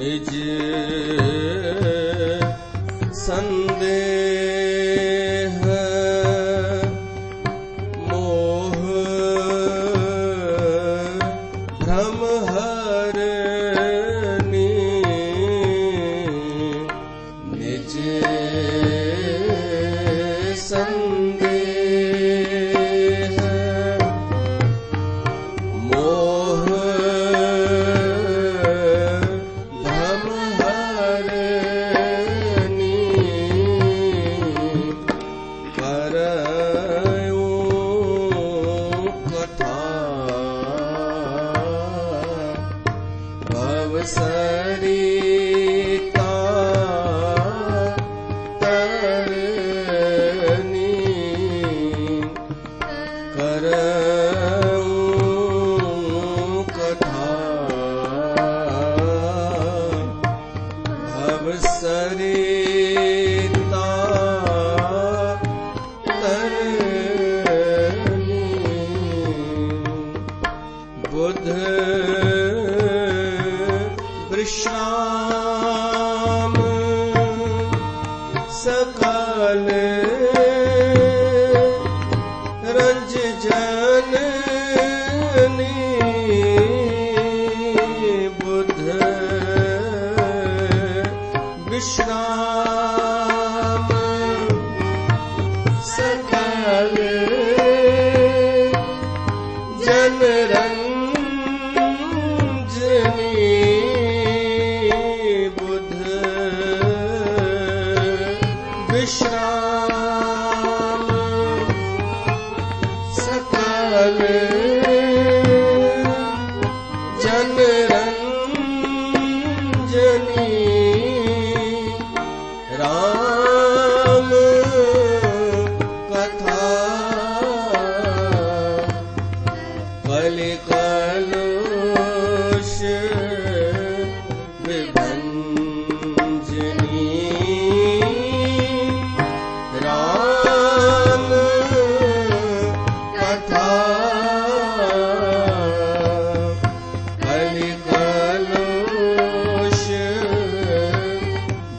निज संदेह मोह भ्रम हरनी निज संदेह मोह भ्रम हरनी करऊं कथा भवसरिता तरनी करऊं कथा भवसरिता तरनी बुध विश्राम सकल रंज जननी बुध विश्राम सकल जनरंजनी बुध विश्राम सकल जनरंजनी राम कथा कलि कलुष विभंजनी राम कथा कलि कलुष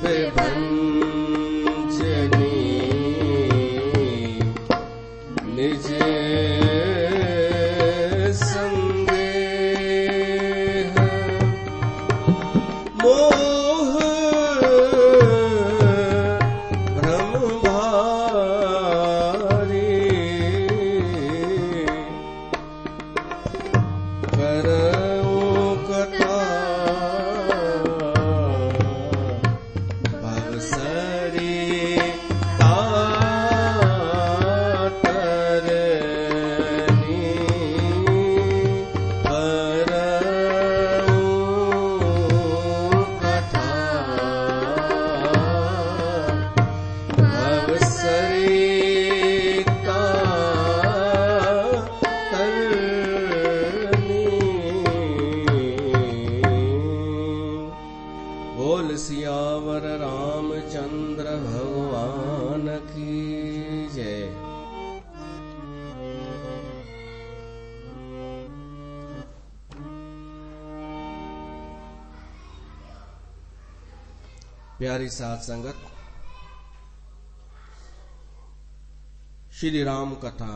विभंजनी निज संदेह मोह भ्रम भारी करऊं कथा भवसरिता तरनी करऊं कथा भवसरिता तरनी। बोल सियावर रामचंद्र भगवान की जय। प्यारी साथ संगत, श्री राम कथा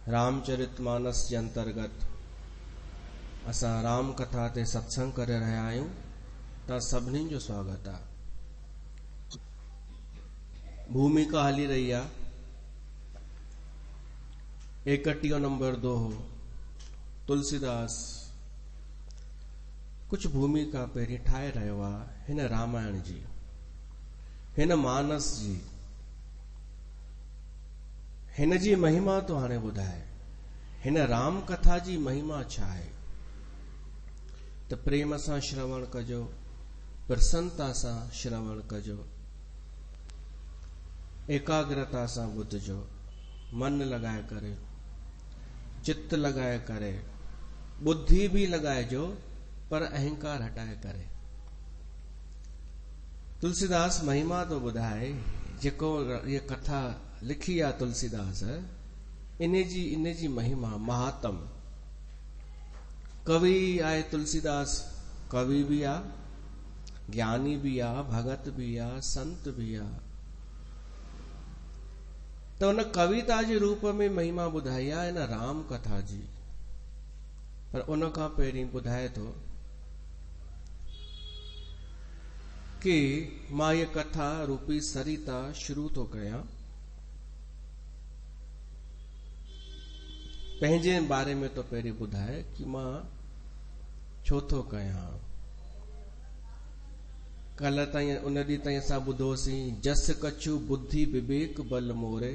रामचरितमानस के अंतर्गत असां राम कथा ते सत्संग करे रहिया आहियूं। ता सभिनी जो स्वागत आहे। भूमिका हली रही आहे 31 नंबर 2 तुलसीदास कुछ भूमिका पहिरीं ठाहे रहियो आहे हिन रामायण जी, हिन मानस जी, हिन जी महिमा तो हाणे ॿुधाए। हिन राम कथा जी महिमा छा आहे त प्रेम सां श्रवण कजो, प्रसन्नता सां श्रवण कजो, एकाग्रता सां ॿुधजो, मन लगाए करे, चित्त लगाए करे, बुद्धि भी लगाइजो, पर अहंकार हटाए करे। तुलसीदास महिमा तो ॿुधाए, जेको ये कथा लिखी आहे तुलसीदास, इन जी महिमा महात्म। कवि आहे तुलसीदास, कवि भी आ, ज्ञानी भी आ, भगत भी आ, संत भी आ। तो उन कविता जे रूप में महिमा ॿुधाई आहे इन राम कथा जी। पर उन खां पहिरीं ॿुधाए थो कि मां ये कथा रूपी सरिता शुरू तो कयां। पंहिंजे बारे में तो पहिरीं ॿुधाए कि मां छो थो कयां। कल ताईं उन ॾींहुं ताईं असां ॿुधोसीं, जस कछु बुद्धि विवेक बल मोरे,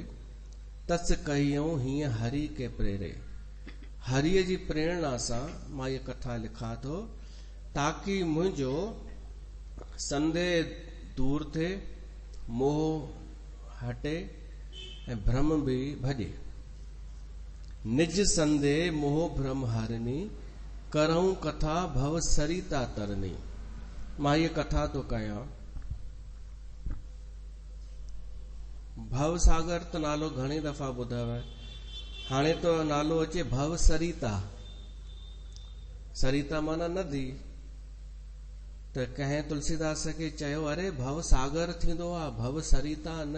तस कहियूं हीअं हरि के प्रेरे। हरिय जी प्रेरणा सां मां ये कथा लिखा थो ताकि मुंहिंजो संदेह दूर थे, मोह हटे ऐं भ्रम भी भॼे। निज संदेह मोह भ्रम हरनी, करऊं कथा भव सरिता तरनी। मां ये कथा तो कयां। भव सागर तो नालो घणी दफ़ा ॿुधव आहे, हाणे तो नालो अचे भव सरिता। सरिता माना नदी। त कंहिं तुलसीदास खे चयो, अरे भव सागर थींदो आहे, भव सरिता न।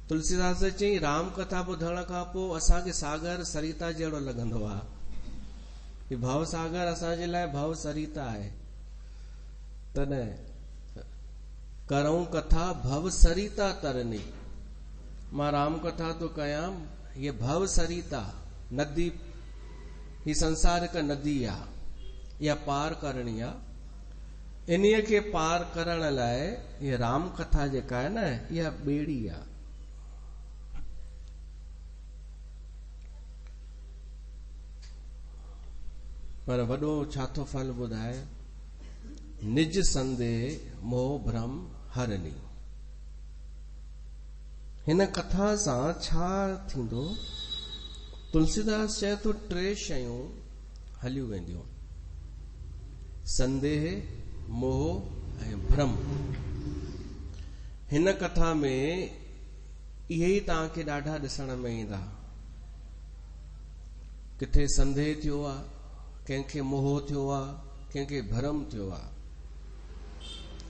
तुलसीदास चई राम कथा ॿुधण खां पोइ असांखे सागर सरिता जहिड़ो लॻंदो आहे। भव सागर असांजे लाइ भव सरिता आहे। तॾहिं करऊं कथा भव सरिता तरनी। मां राम कथा तो कयां, ये भव सरिता नदी, ही संसार हिक नदी आहे, इहा पार करणी आहे। इन्हीअ खे पार करण लाइ ये राम कथा जेका आहे न, इहा ॿेड़ी आहे। पर वॾो छा थो फल ॿुधाए, निज संदेह मोह भ्रम हरनी। हिन कथा सां छा थींदो? तुलसीदास चए थो टे शयूं हलियूं वेंदियूं, संदेह, मोह ऐं भ्रम। हिन कथा में इहे ई तव्हांखे ॾाढा ॾिसण में ईंदा। किथे संदेह थियो आहे, कंहिंखे मोह थियो आहे, कंहिंखे भ्रम थियो आहे।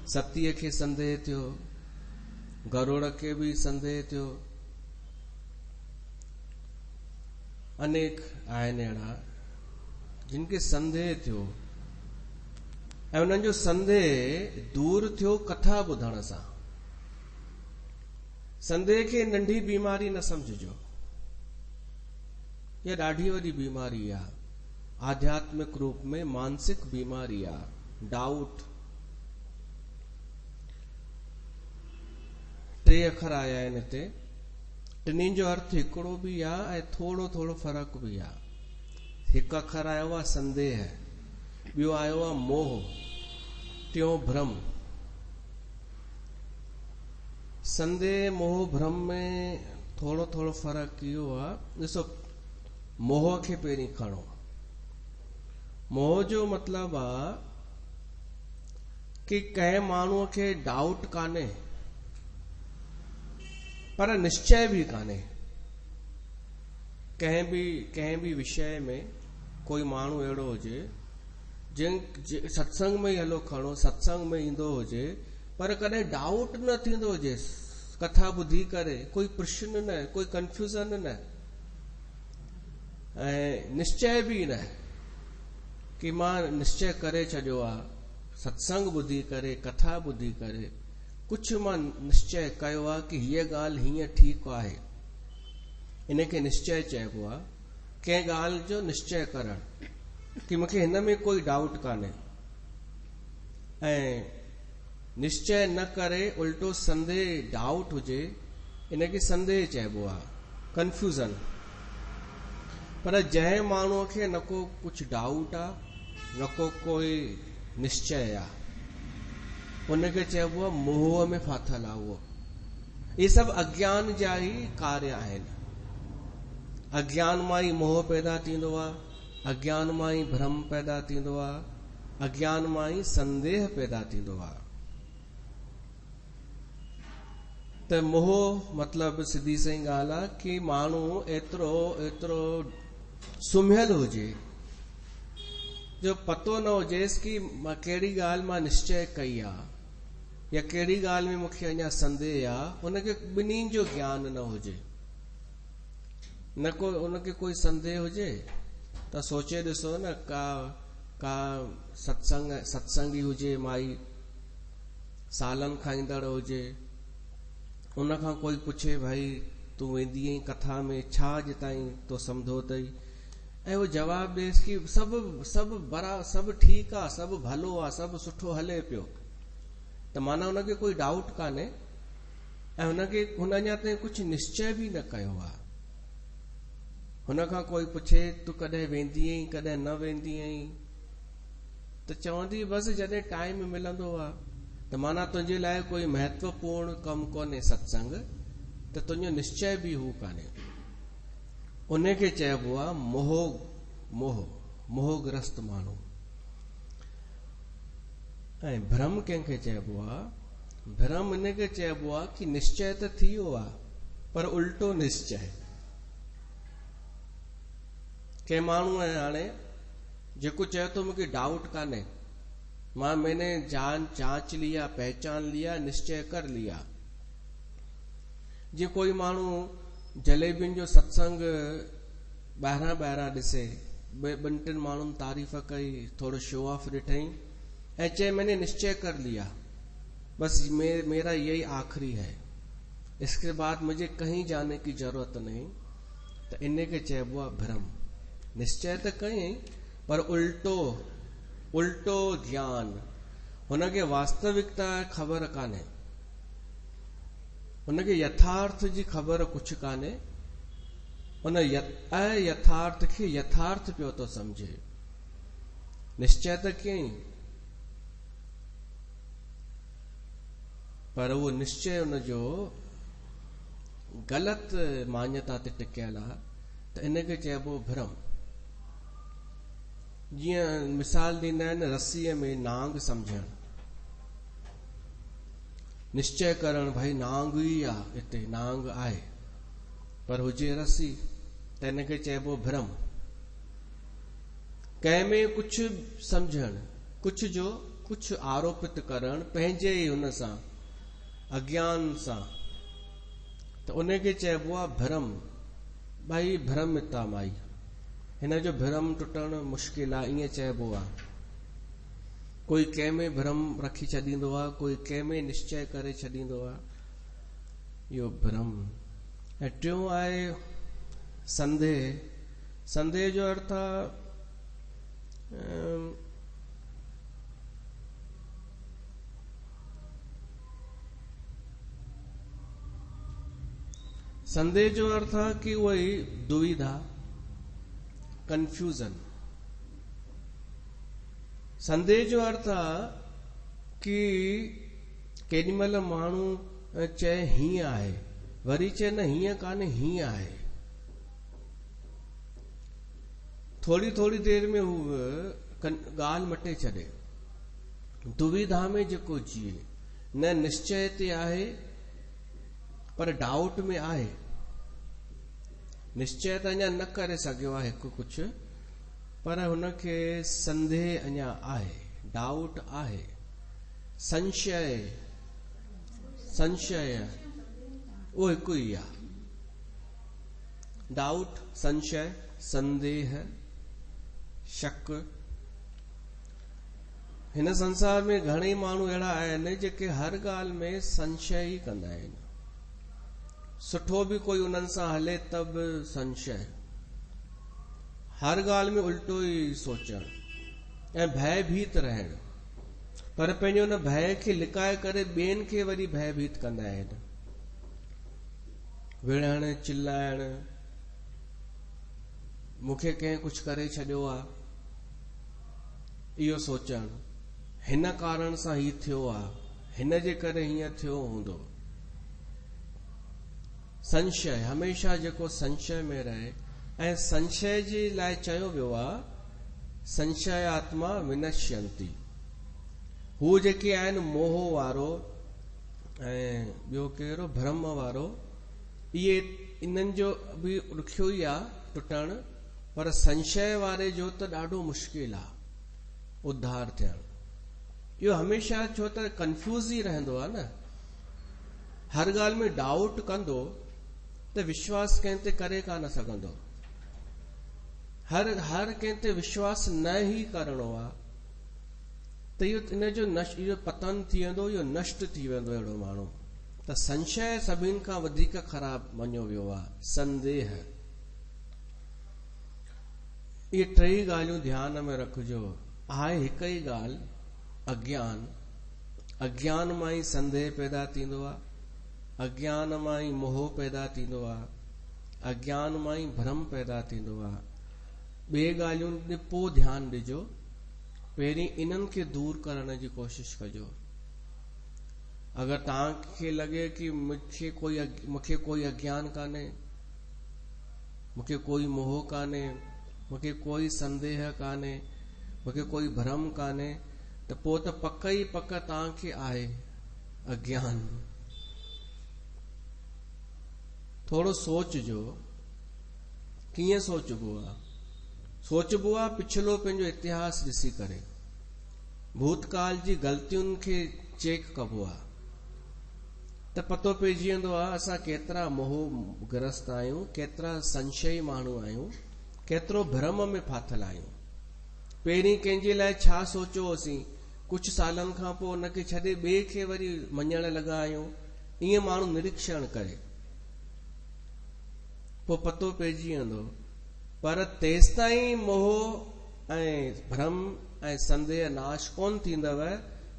सतीअ खे संदेह थियो, गरुड़ खे भी संदेह थियो। अनेक आहिनि अहिड़ा जिनखे संदेह थियो ऐं उन्हनि जो संदेह दूर थियो कथा ॿुधण सां। संदेह खे नंढी बीमारी न समझिजो, इहा ॾाढी वॾी बीमारी आहे। आध्यात्मिक रूप में मानसिक बीमारी आहे, डाउट। टे अखर आया आहिनि हिते, टिनी जो अर्थ हिकिड़ो भी आहे ऐं थोड़ो थोड़ो फर्क भी आहे। हिकु अखर आयो आहे संदेह, ॿियो आयो आहे मोह, टियों भ्रम। संदेह मोह भ्रम में थोड़ो थोड़ो फर्क इहो आहे। ॾिसो, मोह खे पहिरीं खणो। मोह जो मतिलबु आहे कि कंहिं माण्हूअ खे डाउट कान्हे पर निश्चय भी कान्हे। कंहिं भी विषय में कोई माण्हू अहिड़ो हुजे जिन सत्संग में ई हलो खणो, सत्संग में ईंदो हुजे पर कॾहिं डाउट न थींदो हुजे कथा ॿुधी करे, कोई प्रश्न न, कोई कंफ्यूजन न, ऐं निश्चय भी न कि मां निश्चय करे छॾियो आहे सत्संग ॿुधी करे, कथा ॿुधी करे, कुझु मां निश्चय कयो आहे कि हीअ ॻाल्हि हीअं ठीकु आहे। इनखे निश्चय चइबो आहे, कंहिं ॻाल्हि जो निश्चय करणु कि मूंखे हिन में कोई डाउट कान्हे। ऐं निश्चय न करे उल्टो संदेह, डाउट हुजे, इनखे संदेह चइबो आहे, कंफ्यूजन। पर जंहिं माण्हूअ खे न को कुझु डाउट आहे, न को कोई निश्चय आहे, उनखे चइबो आहे मोह में फाथल आहे उहो। ये सभु अज्ञान जा ई कार्य आहिनि। अज्ञान मां ई मोह पैदा थींदो आहे, अज्ञान मां ई भ्रम पैदा थींदो आहे, अज्ञान मां ई संदेह पैदा थींदो आहे। त मोह मतलब सिधी सही ॻाल्हि आहे कि माण्हू एतिरो सुम्हियल हुजे जो पतो न हुजेसि कि मां कहिड़ी ॻाल्हि मां निश्चय कई आहे या कहिड़ी ॻाल्हि में मूंखे अञा संदेह आहे, उनखे ॿिन्हिनि जो ज्ञान न हुजे, न को उनखे कोई संदेह हुजे त सोचे ॾिसो न, का सत्संगी हुजे, माई सालनि खां ईंदड़ हुजे, उनखां कोई पुछे भाई तूं वेंदी आहीं कथा में, छा अॼु ताईं तो सम्झो अथई, ऐं वो जवाब ॾेसि कि सभु ठीकु आहे, सभु भलो आहे, सभु सुठो हले पियो, त माना हुनखे कोई डाउट कान्हे ऐं हुन अञा ताईं कुझु निश्चय बि न कयो आहे। हुनखां कोई पुछे तूं कॾहिं वेंदी आहीं कॾहिं न वेंदी आहीं, त चवंदी बसि जॾहिं टाइम मिलंदो आहे, त माना तुंहिंजे लाइ कोई महत्वपूर्ण कमु कोन्हे सत्संग, त तुंहिंजो निश्चय बि हू कान्हे। उनखे चइबो आहे मोहग्रस्त माण्हू। ऐं भ्रम कंहिंखे चइबो आहे? भ्रम इनखे चइबो आहे कि निश्चय त थी वियो आहे पर उल्टो निश्चय। कंहिं माण्हू हाणे जेको चए थो मूंखे डाउट कान्हे, मैंने जांच लिया, पहचान लिया, निश्चय कर लिया। जीअं कोई माण्हू जलेबियुनि जो सत्संग ॿाहिरां ॾिसे, ॿिनि टिनि माण्हुनि तारीफ़ कई, थोरो शो ऑफ ॾिठई ऐं चए मैंने निश्चय कर लिया, बस मेरा यही आखिरी है, इसके बाद मुझे कहीं जाने की जरूरत नहीं, त इनखे चइबो आहे भ्रम। निश्चय त कयई पर उल्टो ज्ञान, हुनखे वास्तविकता ख़बर कान्हे, हुनखे यथार्थ जी ख़बर कुझु कान्हे, हुन अयथार्थ खे यथार्थ पियो थो समझे। निश्चय त कयई पर उहो निश्चय हुनजो ग़लति मान्यता ते टिकियल आहे, त इनखे चइबो भ्रम। जीअं मिसाल ॾींदा आहिनि रस्सीअ में नांग समझण, निश्चय करण भाई नांग ई आहे, हिते नांग आहे पर हुजे रस्सी, त इनखे चइबो भ्रम। कंहिंमें कुझु समझण, कुझु आरोपित करण पंहिंजे ई हुन सां अज्ञान सां, त उनखे चइबो आहे भ्रम। भाई भ्रमिता माई, हिन जो भ्रम टुटणु मुश्किल आहे, ईअं चइबो आहे। कोई कंहिंमें भ्रम रखी छॾींदो आहे, कोई कंहिंमें निश्चय करे छॾींदो आहे, इहो भ्रम। ऐं टियों आहे संदेह। संदेह जो अर्थ आहे संदेह जो अर्थ आहे कि उहे दुविधा, कंफ्यूजन। संदेह जो अर्थ आहे कि केॾी महिल माण्हू चए हीअं आहे, वरी चए न हीअं कान्हे, हीअं आहे। थोरी देर में हू ॻाल्हि मटे छॾे। दुविधा में जेको जिए, न निश्चय ते आहे पर डाउट में आहे। निश्चय त अञा न करे सघियो आहे हिकु कुझु, पर हुनखे संदेह अञा आहे, डाउट आहे। संशय उहो हिकु ई आहे। डाउट, संशय, संदेह, शक। हिन संसार में घणेई माण्हू अहिड़ा आहिनि जेके हर ॻाल्हि में संशय ई कंदा आहिनि। सुठो बि कोई उन्हनि सां हले त बि संशय, हर ॻाल्हि में उल्टो ई सोचणु ऐं भयभीत रहणु, पर पंहिंजो हुन भय खे लिकाए करे ॿियनि खे वरी भयभीत कंदा आहिनि। विढ़णु, चिल्लाइणु, मूंखे कंहिं कुझु करे छॾियो आहे, इहो सोचणु, हिन कारण सां ही थियो आहे, हिन जे करे हीअं थियो हूंदो। संशय, हमेशा जेको संशय में रहे, ऐं संशय जे लाइ चयो वियो आहे संशय आत्मा विनश्यंती। हू जेके आहिनि मोह वारो ऐं ॿियो कहिड़ो भ्रम वारो, इहे इन्हनि जो बि ॾुखियो ई आहे टुटणु, पर संशय वारे जो त ॾाढो मुश्किल आहे। उद्धार थियणु। इहो हमेशा छो त कंफ्यूज़ ई रहंदो आहे न, हर ॻाल्हि में डाउट कंदो त विश्वास कंहिं ते करे कान सघंदो। हर कंहिं ते विश्वास न ई करणो आहे त इहो पतन थी वेंदो, इहो नष्ट थी वेंदो अहिड़ो माण्हू। त संशय सभिनि खां वधीक ख़राब मञियो वियो आहे, संदेह। इहे टई ॻाल्हियूं ध्यान में रखिजो। आहे हिक ई ॻाल्हि, अज्ञान। अज्ञान मां ई संदेह पैदा थींदो आहे, अज्ञान मां ई मोह पैदा थींदो आहे, अज्ञान मां ई भ्रम पैदा थींदो आहे। ॿिए ॻाल्हियुनि ते पोइ ध्यानु ॾिजो, पहिरीं इन्हनि खे दूर करण जी कोशिश कजो। अगर तव्हांखे लॻे कि मूंखे कोई अज्ञान कान्हे, मूंखे कोई मोह कान्हे, मूंखे कोई संदेह कान्हे, मूंखे कोई भ्रम कान्हे, त पोइ त पक ई पक तव्हांखे आहे अज्ञान। थोरो सोचजो, कीअं सोचबो आहे? सोचबो आहे पिछलो पंहिंजो इतिहास ॾिसी करे, भूतकाल जी ग़लतियुनि खे चेक कबो आहे, त पतो पइजी वेंदो आहे असां केतिरा मोहग्रस्त आहियूं, केतिरा संशयी माण्हू आहियूं, केतिरो भ्रम में फाथल आहियूं। पहिरीं कंहिंजे लाइ छा सोचियो होसीं, कुझु सालनि खां पोइ उनखे छॾे ॿिए खे वरी मञण लॻा आहियूं। ईअं माण्हू निरीक्षण करे पोइ पतो पइजी वेंदो। पर तेसिताईं मोह ऐं भ्रम ऐं संदेह नाश कोन थींदव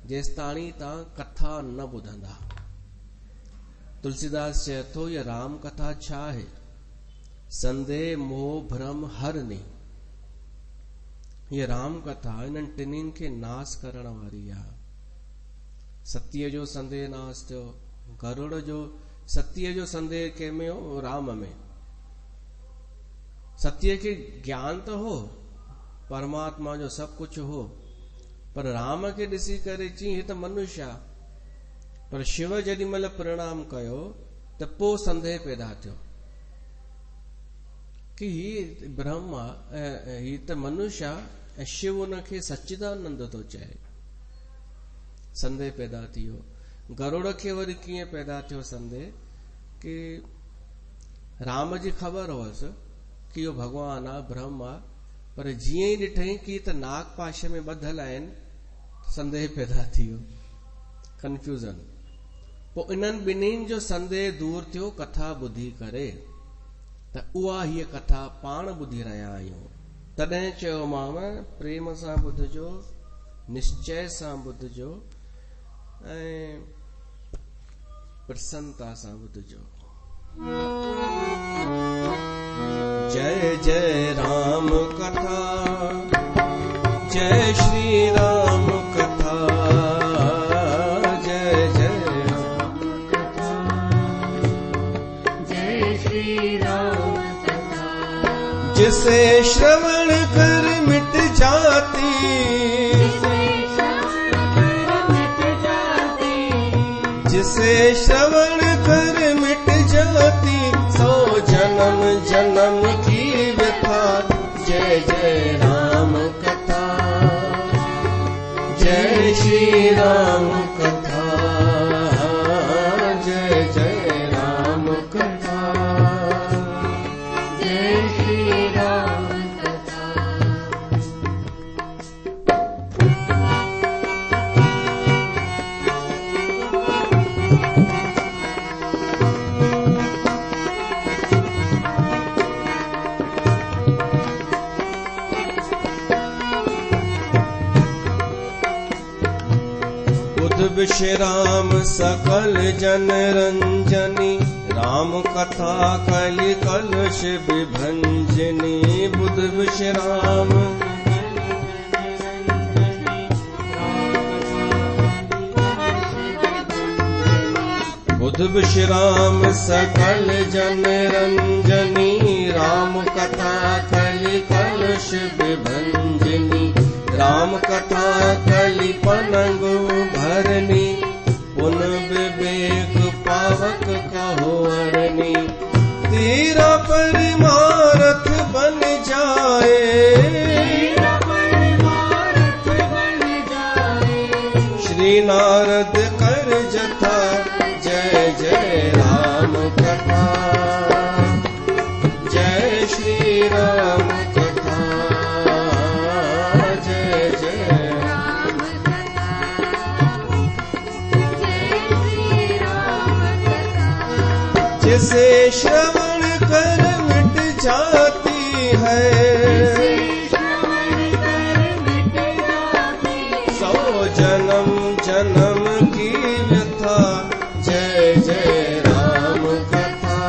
जेसिताणी तव्हां कथा न ॿुधंदा। तुलसीदास चए थो, इहा राम कथा छा आहे? संदेह मोह भ्रम हरनी। हीअ राम कथा इन्हनि टिनिनि खे नाश करण वारी आहे। सतीअ जो संदेह नाश थियो, गरुड़ जो सतीअ जो संदेह कंहिंमें हो? राम में। सतीअ खे ज्ञान त हो, परमात्मा जो सभु कुझु हो, पर राम खे ॾिसी करे चई हे त मनुष्य आहे। पर शिव जेॾी महिल प्रणाम कयो त पोइ संदेह पैदा थियो कि ही ब्रह्म आहे, ही त मनुष्य आहे, ऐं शिव उनखे सच्चिदानंद थो चए। संदेह पैदा थी वियो। गरुड़ खे वरी कीअं पैदा थियो संदेह? कि राम जी ख़बर हुअसि कि इहो भॻवान आहे, ब्रह्म आहे, पर जीअं ई ॾिठई कि त नाग पाशे में ॿधल आहिनि, संदेह पैदा थी वियो, कंफ्यूजन। पोइ इन्हनि ॿिन्हिनि जो संदेह दूर थियो कथा ॿुधी करे। त उहा हीअ कथा पाण ॿुधी रहिया आहियूं। तॾहिं चयोमांव प्रेम सां ॿुधजो, निश्चय सां ॿुधजो ऐं प्रसन्नता सां ॿुधजो। जय जय राम कथा, जय श्री राम कथा, जय जय राम कथा, जय श्री राम कथा। जिसे श्रवण कर मिट जाती, जिसे श्रवण कर मिट जाती, सौ जन्म जन्म की व्यथा। जय जय राम कथा, जय श्री राम कथा, जय जय राम कथा, जय श्री राम कथा। विश्राम सकल जन रंजनी, राम कथा कलि कलश विभंजनी। बुध विश्राम बुध विश्राम सकल जन रंजनी, राम कथा कलि कलश विभंजनी। राम कथा कलि पलंग भरनी, पुन विवेक पावक कहो अरनी। तेरा परमार्थ बन जाए, तेरा परमार्थ बन श्री नारद कर जथा, जय जय राम कथा, जय श्री राम कथा, जय जय राम कथा, जय श्री राम कथा। जिसे श्रवण कर मिट जाती है, जन्म जन्म की व्यथा, जय जय राम कथा,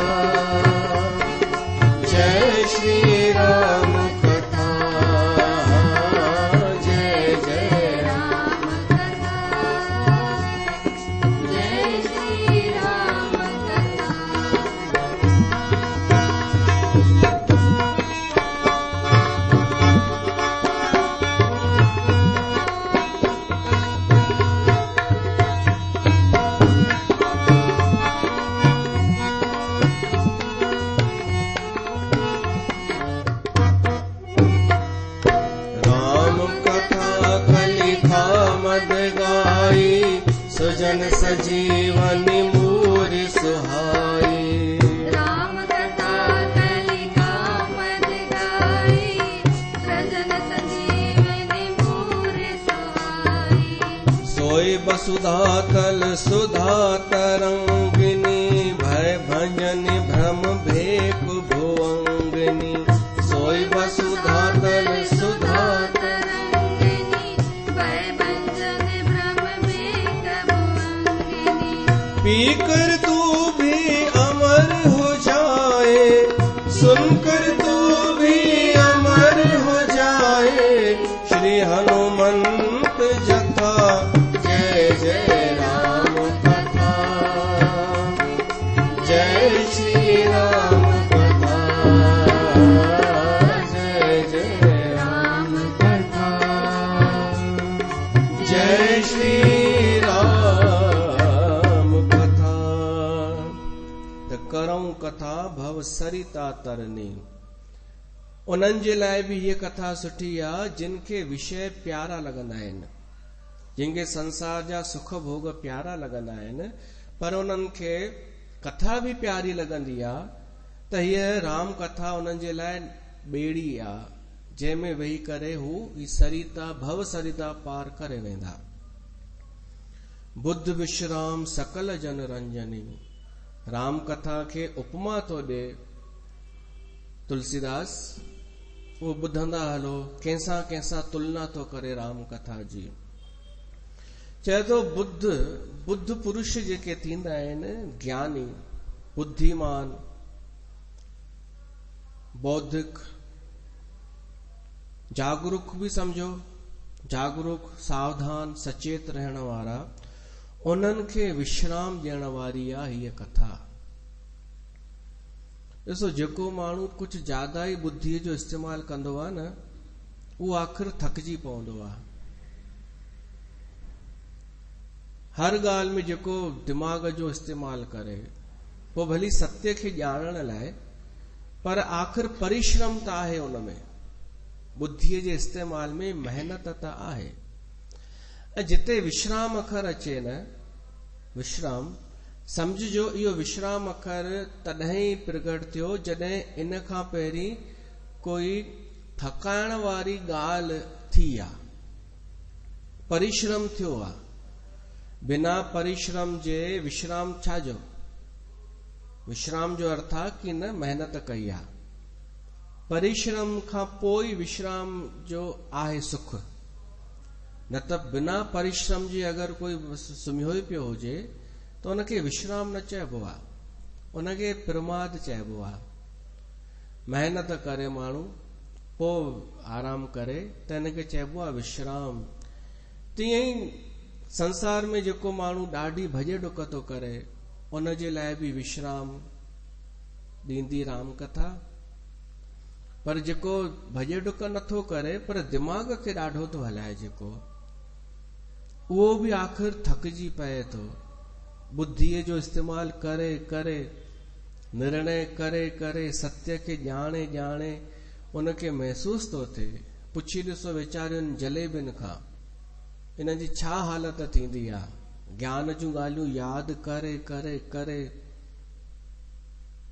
जय श्री राम कथा, जय जय राम कथा, जय श्री राम कथा। सुजन सजीवनी मूरि सुहाई, राम कथा कलिका मद गाई, सजन सजीवनी मूरि सुहाई। सोई वसुधा तल सुधा तरंगिनी, भय भंजन भ्रम भेक भुवंगिनी। सोई वसुधा तल सुधा पीकर तू भी अमर हो जाए, सुनकर तू भी अमर हो जाए। श्री हनुमंत जथा, जय जय राम कथा, जय श्री राम कथा, जय जय राम कथा, जय श्री करऊं कथा भव सरिता तरनी। उन्हनि जे लाइ बि हीअ कथा सुठी आहे जिनखे विषय प्यारा लॻंदा आहिनि, जिनखे संसार जा सुख भोग प्यारा लॻंदा आहिनि, पर उन्हनि खे कथा बि प्यारी लॻंदी आहे, त हीअ राम कथा उन्हनि जे लाइ ॿेड़ी आहे, जंहिंमें वेही करे हू ही सरिता भव सरिता पार करे वेंदा। बुद्ध विश्राम सकल जन रंजनी, राम कथा खे उपमा तो ॾे तुलसीदास, वो ॿुधंदा हलो, कंहिंसां कंहिंसां तुलना तो करे राम कथा जी। चए तो बुद्ध पुरुष जेके थींदा आहिनि, ज्ञानी, बुद्धिमान, बौद्धिक, जागरूक भी समझो, जागरूक, सावधान, सचेत रहण वारा, उन्हनि खे विश्राम ॾियण वारी आहे हीअ कथा। ॾिसो, जेको माण्हू कुझु ज्यादा ई बुद्धीअ जो इस्तेमालु कंदो आहे न, उहो आख़िर थकिजी पवंदो आहे। हर ॻाल्हि में जेको दिमाग़ जो इस्तेमालु करे, पोइ भली सत्य खे ॼाणण लाइ, पर आख़िर परिश्रम त आहे उनमें, बुद्धीअ जे इस्तेमाल में मेहनत त आहे। ऐं जिते विश्राम अखर अचे न, विश्राम, समझिजो इहो विश्राम अखर तॾहिं प्रगट थियो जॾहिं इन खां पहिरीं कोई थकाइण वारी ॻाल्हि थी आहे, परिश्रम थियो आहे। बिना परिश्रम जे विश्राम छाजो? विश्राम जो अर्थ आहे कि न मेहनत कई आहे। परिश्रम खां पोइ विश्राम जो आहे सुख, न त बिना परिश्रम जे अगर कोई सुम्हियो ई पियो हुजे त उनखे विश्राम न चइबो आहे, उनखे प्रमाद चइबो आहे। मेहनत करे माण्हू पोइ आराम करे त इनखे चइबो आहे विश्राम। तीअं ई संसार में जेको माण्हू ॾाढी भॼ डुक थो करे, उन जे लाइ बि विश्राम ॾींदी राम कथा। पर जेको भॼ डुक नथो करे पर दिमाग़ खे ॾाढो थो हलाए, जेको उहो बि आख़िर थकिजी पए थो। बुद्धीअ जो इस्तेमाल करे करे, निर्णय करे करे, सत्य खे ॼाणे ॼाणे उनखे महसूस थो थिए। पुछी ॾिसो वीचारियुनि जलेबियुनि खां, इन जी छा हालत थींदी आहे। ज्ञान जूं ॻाल्हियूं यादि करे करे करे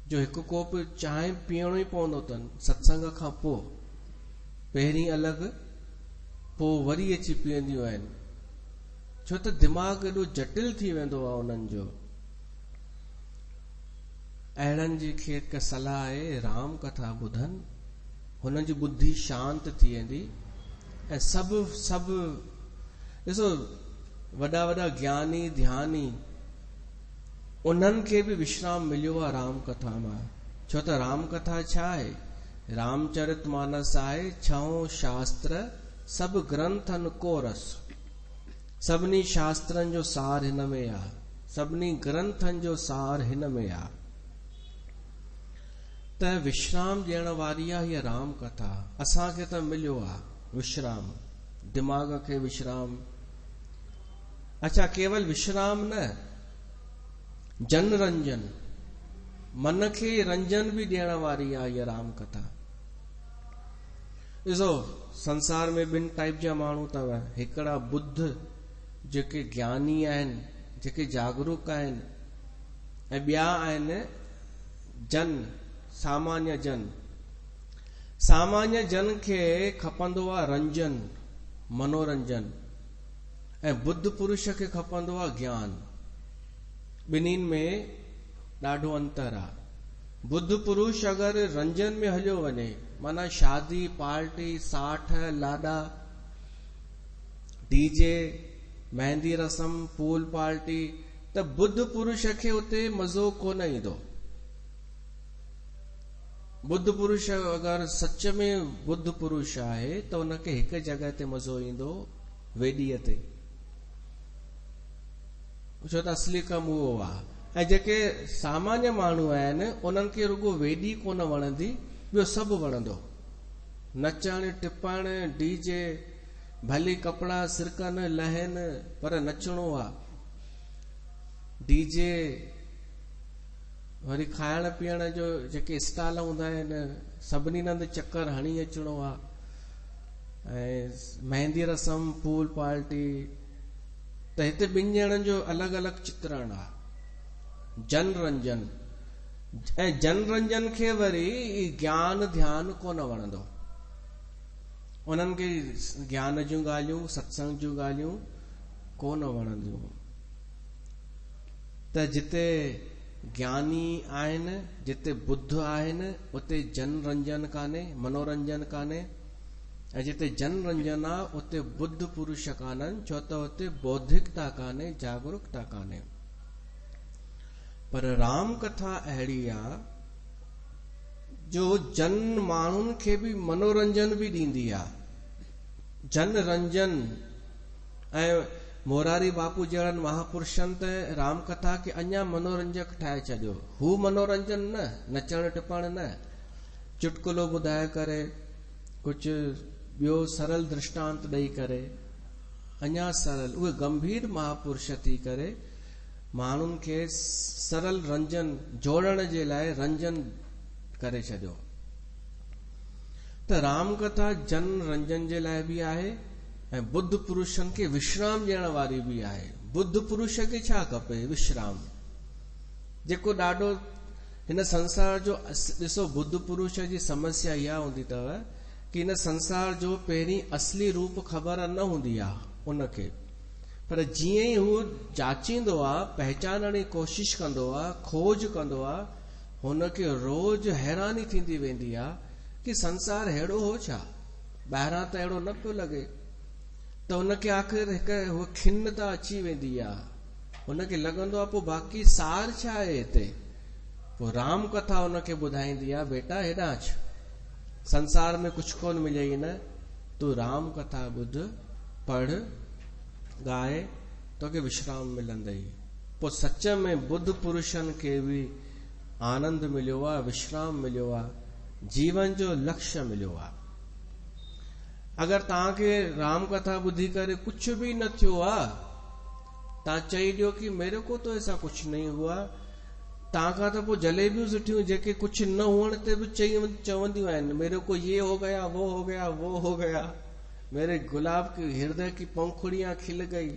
जो हिकु कोप चांहि पीअणो ई पवंदो अथनि सत्संग खां पोइ, पहिरीं अलॻि पोइ वरी अची पीअंदियूं आहिनि, छो त दिमाग़ एॾो जटिल थी वेंदो आहे उन्हनि जो। अहिड़नि जी खे हिकु सलाह आहे, राम कथा ॿुधनि, हुननि जी बुद्धि शांत थी वेंदी। ऐं सभु ॾिसो वॾा वॾा ज्ञानी ध्यानी उन्हनि खे बि विश्राम मिलियो आहे राम कथा मां। छो त राम कथा छा आहे, रामचरितमानस आहे, 6 शास्त्र सभु ग्रंथनि को रस। सभिनी शास्त्रनि जो सार हिन में आहे, सभिनी ग्रंथनि जो सार हिन में आहे। त विश्राम ॾियण वारी आहे हीअ राम कथा। असांखे त मिलियो आहे विश्राम, दिमाग़ खे विश्राम। अच्छा, केवल विश्राम न, जन रंजन, मन खे रंजन बि ॾियण वारी आहे हीअ राम कथा। ॾिसो संसार में 2 टाइप जा माण्हू अथव। हिकिड़ा बुद्ध जेके ज्ञानी आहिनि, जेके जागरूक आहिनि, ऐं ॿिया आहिनि जन, सामान्य जन। सामान्य जन खे खपंदो आहे रंजन, मनोरंजन, ऐं बुद्ध पुरुष खे खपंदो आहे ज्ञान। ॿिन्हिनि में ॾाढो अंतर आहे। बुद्ध पुरुष अगरि रंजन में हलियो वञे, माना शादी पार्टी, साठ लाॾा, डीजे, मेहंदी रसम, पूल पार्टी, त बुद्ध पुरुष खे उते मज़ो कोन ईंदो। बुद्ध पुरुष अगरि सच में बुद्ध पुरुष आहे त उनखे हिकु जॻह ते मज़ो ईंदो, वेॾीअ ते, छो त असली कमु उहो आहे। ऐं जेके सामान्य माण्हू आहिनि उन्हनि खे रुगो वेॾी कोन वणंदी, ॿियो सभु वणंदो। नचण टिपण, डीजे, भली कपिड़ा सिरकनि लहनि, पर नचणो आहे। डीजे, वरी खाइण पीअण जो जेके स्टाल हूंदा आहिनि, सभिनी हंधि चक्कर हणी अचिणो आहे। ऐं मेहंदी रसम, पूल पार्टी, त हिते 2 ॼणनि जो अलॻि अलॻि चित्रण आहे, जन रंजन। ऐं जन रंजन खे वरी ज्ञान ध्यान कोन वणंदो। उन्हनि खे ज्ञान जूं ॻाल्हियूं, सत्संग जूं ॻाल्हियूं कोन वणंदियूं। त जिते ज्ञानी आहिनि, जिते बुद्ध आहिनि, उते जन रंजन कान्हे, मनोरंजन कान्हे। ऐं जिते जन रंजन आहे उते बुद्ध पुरुष कान्हनि, छो त उते बौद्धिकता कान्हे, जागरूकता कान्हे। पर राम कथा अहिड़ी आहे जो जन माण्हुनि खे बि मनोरंजन बि ॾींदी आहे, जन रंजन। ऐं मोरारी बापू जहिड़नि महापुरुषनि त राम कथा खे अञा मनोरंजक ठाहे छॾियो। हू मनोरंजन न, नचण टिपण न, चुटकुलो ॿुधाए करे, कुझु ॿियो सरल दृष्टांत ॾेई करे, अञा सरल, उहे गंभीर महापुरुष थी करे माण्हुनि खे सरल रंजन जोड़ण जे लाइ रंजन करे छॾियो। त राम कथा जन रंजन जे लाइ बि आहे ऐं बुद्ध पुरुषनि खे विश्राम ॾियण वारी बि आहे। बुद्ध पुरुष खे छा खपे? विश्राम। जेको ॾाढो हिन संसार जो ॾिसो, बुद्ध पुरुष जी समस्या इहा हूंदी अथव कि हिन संसार जो पहिरीं असली रूप ख़बर न हूंदी आहे उनखे, पर जीअं ई हू जाचींदो आहे, पहचानण जी कोशिश कंदो आहे, खोज कंदो आहे, हुनखे रोज हैरानी थींदी वेंदी आहे कि संसार अहिड़ो हो छा, ॿाहिरां त अहिड़ो न पियो लॻे। त हुनखे आख़िर हिकु खिन्नता अची वेंदी आहे, हुनखे लॻंदो आहे पोइ बाक़ी सार छा आहे हिते। पोइ राम कथा हुनखे ॿुधाईंदी आहे, बेटा हेॾां अच, संसार में कुझु कोन मिले न, तूं राम कथा ॿुध, पढ़, ॻाए, तोखे विश्राम मिलंदई। पोइ सच में बुद्ध पुरुषनि खे बि आनंद मिलियो आहे, विश्राम मिलियो आहे, जीवन जो लक्ष्य मिलियो आहे। अगरि तव्हांखे राम कथा ॿुधी करे कुझु बि न थियो आहे, तव्हां चई ॾियो कि मेरे को तो ऐसा कुछ नहीं हुआ, तव्हांखां त पोइ जलेबियूं सुठियूं जेके कुझु न हुअण ते बि चवंदियूं आहिनि, मेरे को ये हो गया, वो हो गया, वो हो गया। मेरे गुलाब की हृदय की पंखुड़ियां खिल गई।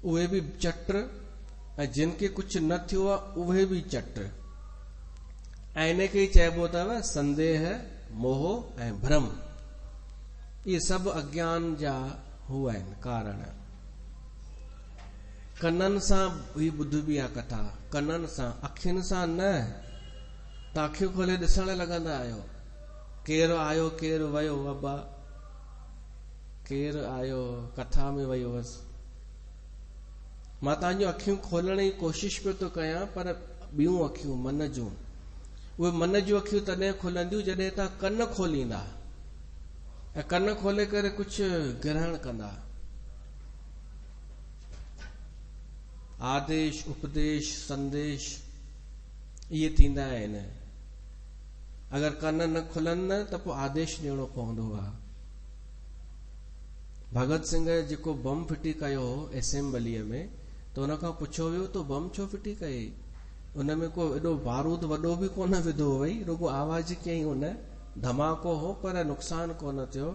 उहे भी चट, ऐं जिनके कुछ न थियो आहे उहे भी चट। ऐं इन खे ई चइबो अथव संदेह, मोह ऐं भ्रम। इहे सभु अज्ञान जा हुआ आहिनि कारण। कननि सां ही ॿुधबी आहे कथा, कननि सां, अखियुनि सां न। त अखियूं खोले ॾिसण लॻंदा आहियो, केरु आयो केरु वियो, अब्बा केरु आयो, कथा में वियो हुअसि। मां तव्हांजूं अखियूं खोलण जी कोशिशि पियो थो कयां, पर ॿियूं अखियूं मन जूं, उहे मन जूं अखियूं तॾहिं खुलंदियूं जॾहिं तव्हां कन खोलींदा ऐं कन खोले करे कुझु ग्रहण कंदा। आदेश, उपदेश, संदेश इहे थींदा आहिनि। अगरि कन न खुलनि न त पोइ आदेश ॾियणो पवंदो आहे। भगत सिंह जेको बम फिटी कयो असेंबलीअ में, त हुन खां पुछियो वियो तो बम छो फिटी कई? हुन में को एॾो बारूद वॾो बि कोन विधो वई, रुगो आवाज कयईं, हुन धमाको हो पर नुक़सान कोन थियो।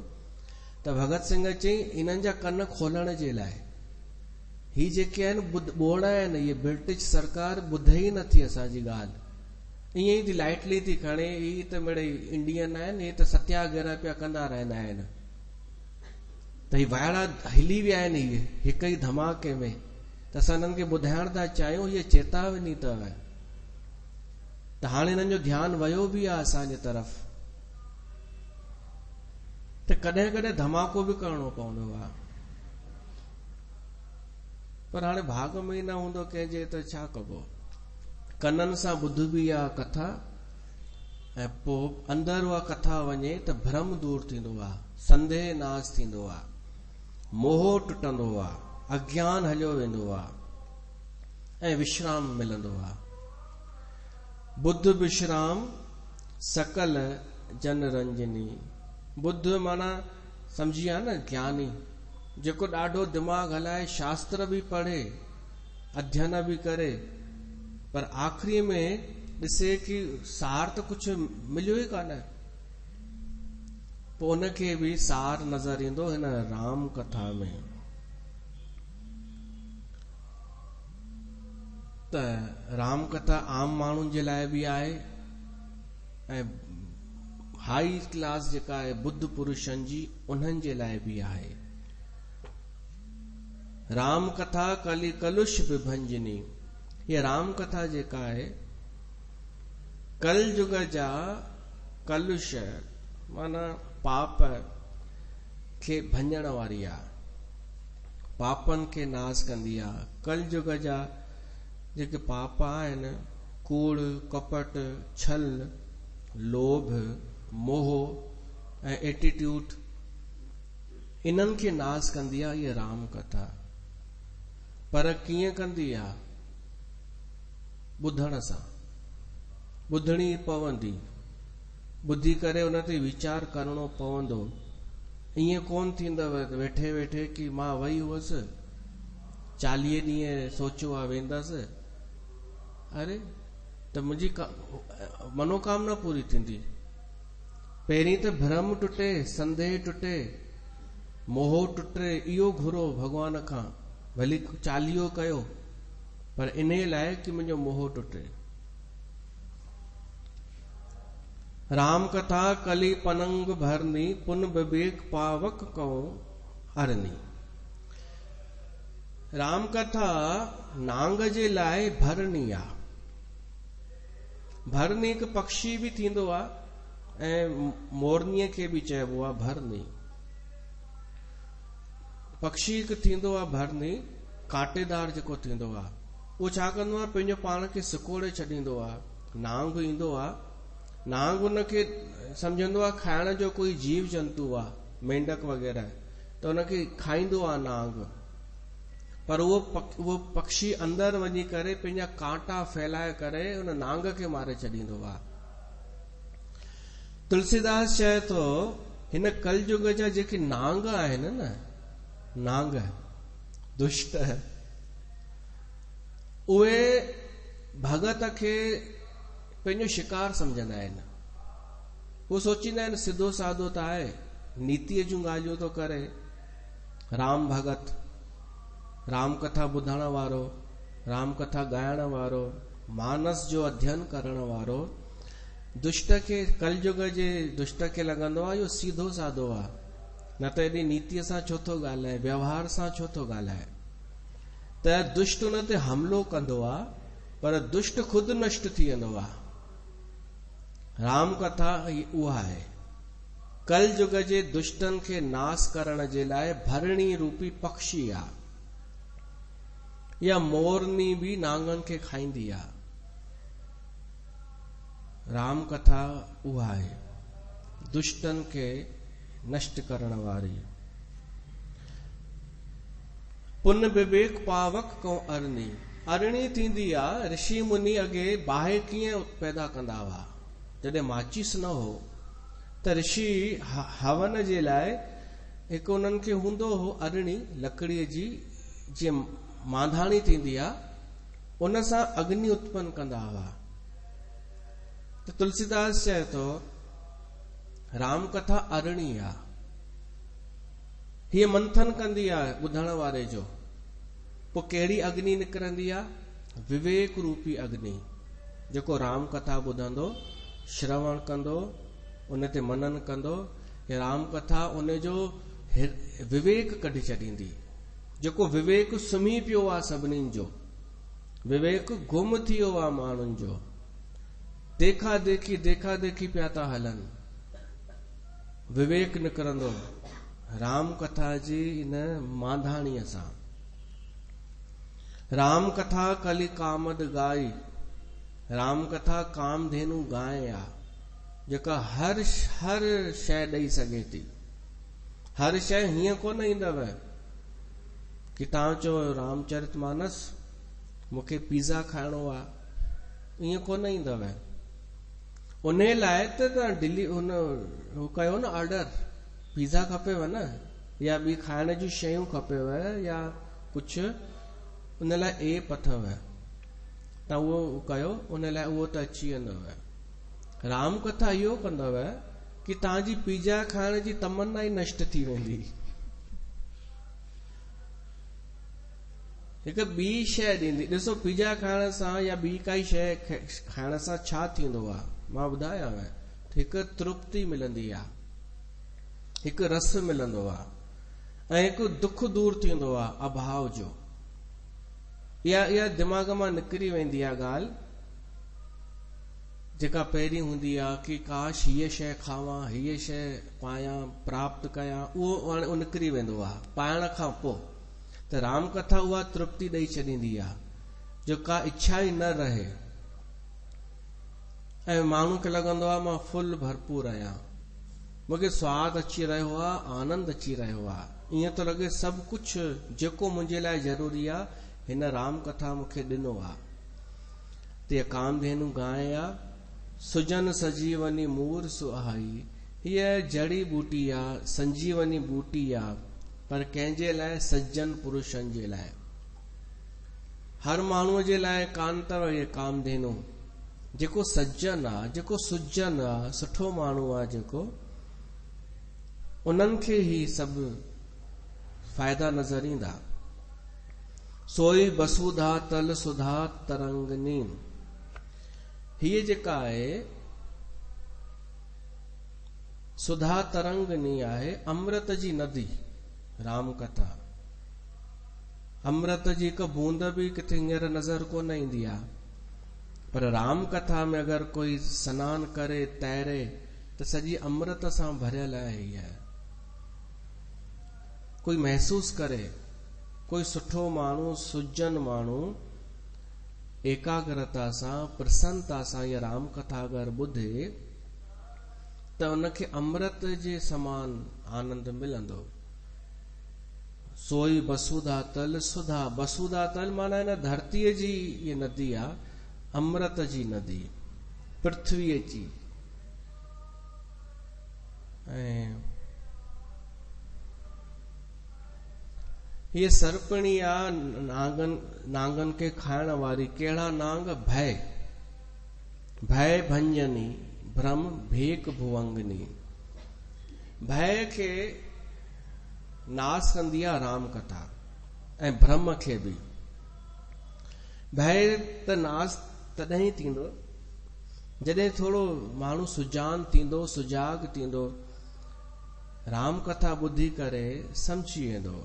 त भगत सिंह चयईं इन्हनि जा कन खोलण जे लाइ, ही जेके आहिनि ॿोड़ा आहिनि, इहे ब्रिटिश सरकार ॿुधे ई नथी असांजी ॻाल्हि। ईअं ई लाइटली थी खणे, ही त मिड़ई इंडियन आहिनि, हे त सत्याग्रह पिया कंदा रहंदा आहिनि। त ही वाइड़ा हिली विया आहिनि इहे हिक ई धमाके में। त असां हिननि खे ॿुधाइण था चाहियूं, हीअ चेतावनी अथव। त हाणे हिननि जो ध्यानु वियो बि आहे असांजे तरफ़, त कॾहिं कॾहिं धमाको बि करणो पवंदो आहे। पर हाणे भाग में ई न हूंदो कंहिंजे, त छा कबो। कननि सां ॿुधबी आहे कथा, ऐं पोइ अंदरि उहा कथा वञे त भ्रम दूर थींदो आहे, संदेह नाश थींदो आहे, मोह टुटंदो आहे, अज्ञान हलियो वेंदो आहे ऐं विश्राम मिलंदो आहे। बुद्ध विश्राम सकल जन रंजनी। बुद्ध माना सम्झी आहे न, ज्ञानी, जेको ॾाढो दिमाग़ हलाए, शास्त्र बि पढ़े, अध्ययन बि करे, पर आख़िरी में ॾिसे कि सार त कुझु मिलियो ई कान। पोइ उनखे बि सार नज़र ईंदो हिन राम कथा में। त राम कथा आम माण्हुनि जे लाइ बि आहे, ऐं हाई क्लास जेका आहे बुद्ध पुरुषनि जी, उन्हनि जे लाइ बि आहे। राम कथा कली कलुष विभंजनी। ये राम कथा जेका आहे, कल युग जा कलुष माना पाप खे भंजण वारी आहे, पापनि खे नाश कंदी आहे। कल युग जा जेके पाप आहिनि, कूड़, कपट, छल, लोभ, मोह ऐं एटीट्यूड, इन्हनि खे नाश कंदी आहे इहा राम कथा। पर कीअं कंदी आहे? ॿुधण सां। ॿुधणी पवंदी, ॿुधी करे उन ते वीचार करणो पवंदो। ईअं कोन थींदव वेठे वेठे कि मां वई हुअसि 40 ॾींहं सोचियो आहे वेंदसि, अरे त मुंहिंजी मनोकामना पूरी थींदी। पहिरीं त भ्रम टुटे, संदेह टुटे, मोह टुटे, इहो घुरो भॻवान खां। भली 40 कयो, पर इन लाइ कि मुंहिंजो मोह टुटे। राम कथा कली पनंग भरनी, पुन विवेक पावक कऊं अरनी। राम कथा नांग जे लाइ भरनी आहे। भरनी हिकु पक्षी बि थींदो आहे, ऐं मोरनीअ खे बि चइबो आहे भरनी। पक्षी हिकु थींदो आहे भरनी, कांटेदार जेको थींदो आहे, उहो छा कंदो आहे, पंहिंजो पाण खे सिकोड़े छॾींदो आहे। नांग ईंदो आहे, नांग उनखे सम्झंदो आहे खाइण जो कोई जीव जंतु आहे, मेंढक वग़ैरह, त उनखे खाईंदो आहे नांग। पर उहो पक्षी अंदरि वञी करे पंहिंजा कांटा फैलाए करे उन नांग खे मारे छॾींदो आहे। तुलसीदास चए थो, हिन कलयुग जा जेके नांग आहिनि न, नांग दुष्ट, उहे भगत खे पंहिंजो शिकार सम्झंदा आहिनि। उहे सोचींदा आहिनि सिधो साधो त आहे, नीतीअ जूं ॻाल्हियूं थो करे। राम भगत, राम कथा ॿुधण वारो, राम कथा ॻाइण वारो, मानस जो अध्ययन करण वारो, दुष्ट खे, कलयुग जे दुष्ट खे लॻंदो आहे इहो सीधो साधो आहे, न त एॾी नीतीअ सां छो थो ॻाल्हाए, व्यवहार सां छो थो ॻाल्हाए। त दुष्ट उन ते हमिलो कंदो आहे, पर दुष्ट खुद नष्ट थी वेंदो आहे। राम कथा उहा आहे, कलयुग जे दुष्टन खे नाश करण जे लाइ भरणी रूपी पक्षी आहे। या मोरनी भी नांगन खे खाईंदी आहे। राम कथा उहा आहे, दुष्टन खे नष्ट करण वारी। पुन विवेक पावक को अरणी, अरणी थींदी आहे। ऋषि मुनि अॻे बाहि कीअं पैदा कंदा हुआ, जॾहिं माचिस न हो त ऋषि हवन जे लाइ हिकु उन्हनि खे हूंदो हो अरणी लकड़ीअ जी, जीअं मांधाणी थींदी आहे उन सां अग्नि उत्पन्न कंदा हुआ। त तुलसीदास चए थो राम कथा अरणी आहे, हीअ मंथन कंदी आहे ॿुधण वारे जो। पोइ कहिड़ी अग्नि निकिरंदी आहे? विवेक रूपी अग्नि। जेको राम कथा ॿुधंदो, श्रवण कंदो, उन ते मनन कंदो, राम कथा उन जो विवेक कढी छॾींदी। जेको विवेक सुम्ही पियो आहे सभिनीनि जो, विवेक गुम थी वियो आहे माण्हुनि जो, देखा देखी पिया था हलनि, विवेक निकिरंदो राम कथा जी इन मांधाणीअ सां। राम कथा कली कामद गाई, राम कथा कामधेनु गांइ आहे, जेका हर शइ ॾेई सघे थी। हर शइ हीअं कोन ईंदव कि तव्हां चओ रामचरितमानस मूंखे पिज़्ज़ा खाइणो आहे, ईअं कोन ईंदव। उन लाइ त तव्हां हू कयो न ऑर्डर, पिज़्ज़ा खपेव न, या ॿी खाइण जूं शयूं खपेव, या कुझु उन लाइ एप अथव, तव्हां उहो कयो, उन लाइ उहो त अची वेंदव। राम कथा इहो कंदव कि तव्हांजी पिज़्ज़ा खाइण जी तमन्ना ई नष्ट थी वेंदी। हिकु ॿी शइ ॾींदी। ॾिसो पिज़्ज़ा खाइण सां या ॿी काई शइ खाइण सां छा थींदो आहे, मां ॿुधायांव। हिकु तृप्ति मिलंदी आहे, हिकु रस मिलंदो आहे, ऐं हिकु दुख दूर थींदो आहे अभाव जो। इहा दिमाग़ मां निकिरी वेंदी आहे ॻाल्हि, जेका पहिरीं हूंदी आहे कि काश हीअ शइ खावां, हीअ शइ पायां, प्राप्त कयां, उहो निकिरी वेंदो आहे पाइण खां पोइ। त राम कथा उहा तृप्ति ॾेई छॾींदी आहे, जो का इच्छा ई न रहे, ऐं माण्हू खे लॻंदो आहे मां फुल भरपूर आहियां, मूंखे स्वाद अची रहियो आहे, आनंद अची रहियो आहे, ईअं थो लॻे सभु कुझु जेको मुंहिंजे लाइ ज़रूरी आहे हिन राम कथा मूंखे ॾिनो आहे। त कामधेनु गांइ आहे, सुजन सजीवनी मूर सुहाई, हीअ जड़ी बूटी आहे, संजीवनी बूटी आहे, पर कंहिंजे लाइ? सज्जन पुरुषनि जे लाइ। हर माण्हूअ जे लाइ कान अथव इहे कामधेनु। जेको सज्जन आहे, जेको सुजन आहे, सुठो माण्हू आहे जेको, उन्हनि खे ई सभु फ़ाइदा नज़र ईंदा। सोई बसुधा तल सुधा तरंगनी, हीअ जेका आहे सुधा तरंगनी आहे, अमृत जी नदी। राम कथा अमृत जी हिकु बूंद बि किथे हींअर नज़र कोन ईंदी आहे, पर राम कथा में अगरि कोई सनानु करे, तैरे, त सॼी अमृत सां भरियल आहे। हीअ कोई महसूस करे, कोई सुठो माण्हू, सुजन माण्हू एकाग्रता सां, प्रसन्नता सां इहा राम कथा अगरि ॿुधे त उनखे अमृत जे समान आनंद मिलंदो। सोई बसुधा तल सुधा, बसुधा तल माना हिन धरतीअ जी इहा नदी आहे, अमृत जी नदी, पृथ्वीअ जी। ऐं हीअ सर्पणी आहे, नांगन खे खाइण वारी। कहिड़ा नांग? भय, भय भंजनी, भ्रम भेक भुवंगनी। भय खे नास कंदी आहे राम कथा ऐं भ्रम खे बि। भय त नास तॾहिं थींदो जॾहिं थोरो माण्हू सुजान थींदो, सुजाग थींदो, राम कथा ॿुधी करे सम्झी वेंदो।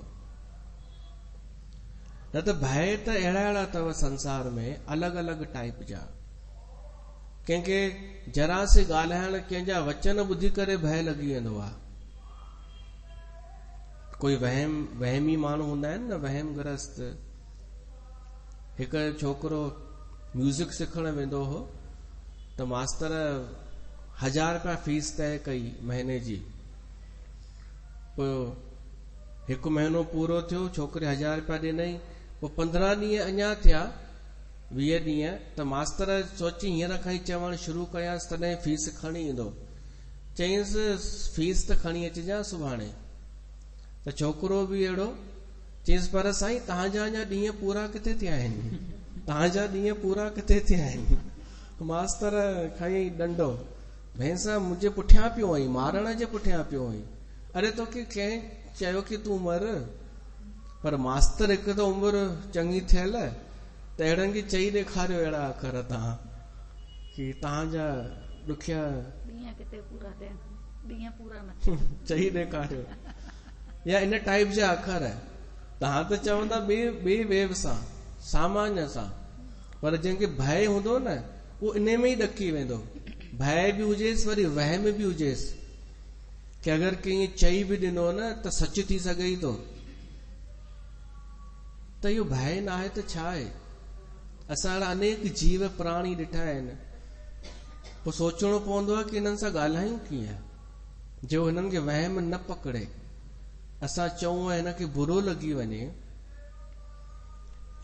न त भय त अहिड़ा अहिड़ा अथव संसार में, अलॻि अलॻि टाइप जा। कंहिंखे जरा से ॻाल्हाइण, कंहिंजा वचन ॿुधी करे भय लॻी वेंदो आहे। कोई वहमी माण्हू हूंदा आहिनि न, वहम ग्रस्त। हिकु छोकिरो म्यूज़िक सिखण वेंदो हो त मास्तर 1000 रुपया फीस तय कई महीने जी। पोइ हिकु महीनो पूरो थियो, छोकिरे 1000 रुपया ॾिनई। पोइ 15 ॾींहं अञा थिया, 20 ॾींहं, त मास्तर सोची हींअर खां ई चवणु शुरू कयांसि तॾहिं फीस खणी ईंदो। चईंसि फीस त खणी अचिजांइ सुभाणे। त छोकिरो बि अहिड़ो चईंसि पर साईं तव्हांजा अञा ॾींहं पूरा किथे थिया आहिनि, तव्हांजा ॾींहं पूरा किथे थिया आहिनि। मास्तर खई डंडो, भैंसा मुंहिंजे पुठियां पियो आई, मारण जे पुठियां पियो आई। अरे तोखे कंहिं चयो कि तूं मर? पर मास्तर हिकु त उमिरि चङी थियल, त अहिड़नि खे चई ॾेखारियो अहिड़ा अखर तव्हां कि तव्हांजा ॾुखिया ॾींहं किथे पूरा थियनि, ॾींहं पूरा न चई ॾेखारियो। या इन टाइप जा अखर तव्हां त चवंदा ॿिए वेव सां, सामान्य सां, पर जंहिंखे भय हूंदो न उहो इन में ई ॾकी वेंदो। भय बि हुजेसि, वरी वहम बि हुजेसि कि अगरि कंहिं चई बि ॾिनो न त सच थी सघे ई थो। त इहो भय न आहे त छा आहे? असां अहिड़ा अनेक जीव प्राणी ॾिठा आहिनि। पोइ सोचणो पवंदो आहे कि हिननि सां ॻाल्हायूं कीअं जो हिननि खे वहम न पकड़े। असां चऊं ऐं हिनखे बुरो लॻी वञे।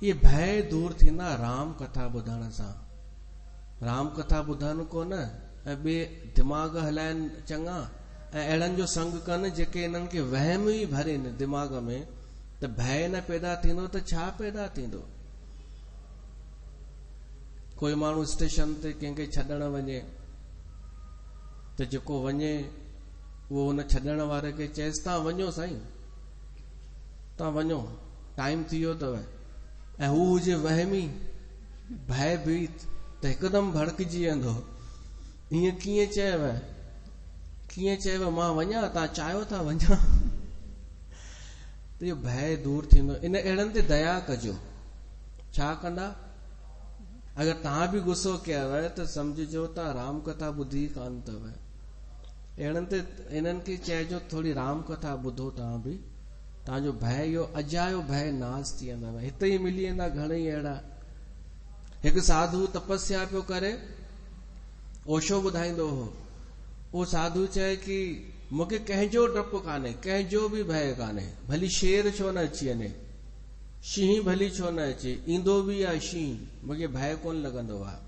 इहे भय दूर थींदा राम कथा ॿुधण सां। राम कथा ॿुधनि कोन ऐं ॿिए दिमाग़ हलाइनि चङा ऐं अहिड़नि जो संग कनि जेके हिननि खे वहम ई भरेनि दिमाग़ में, त भय न पैदा थींदो त छा पैदा थींदो? कोई माण्हू स्टेशन ते कंहिंखे छॾण वञे त जेको वञे उहो हुन छॾण वारे खे चएसि तव्हां वञो साईं, तव्हां वञो, टाइम थी वियो अथव। ऐं हू हुजे वहमी, भयभीत, त हिकदमि भड़किजी वेंदो। ईअं कीअं चयव, कीअं चयव मां वञा, तव्हां चाहियो था वञा? त इहो भय दूर थींदो। इन अहिड़नि ते दया कजो। छा कंदा? अगरि तव्हां बि गुस्सो कयव त सम्झिजो तव्हां राम कथा ॿुधी कान अथव। अहिड़नि ते इन्हनि खे चइजो थोरी राम कथा ॿुधो तव्हां बि, तव्हांजो भय, इहो अजायो भय नास थी वेंदव। हिते ई मिली वेंदा घणेई अहिड़ा। हिकु साधु तपस्या पियो करे, ओशो ॿुधाईंदो हो। उहो साधु चए कि मूंखे कंहिंजो डपु कान्हे, कंहिंजो बि भय कान्हे, भली शेर छो न अची वञे, शींहं भली छो न अचे, ईंदो बि आहे शींहं, मूंखे भय कोन लॻंदो आहे।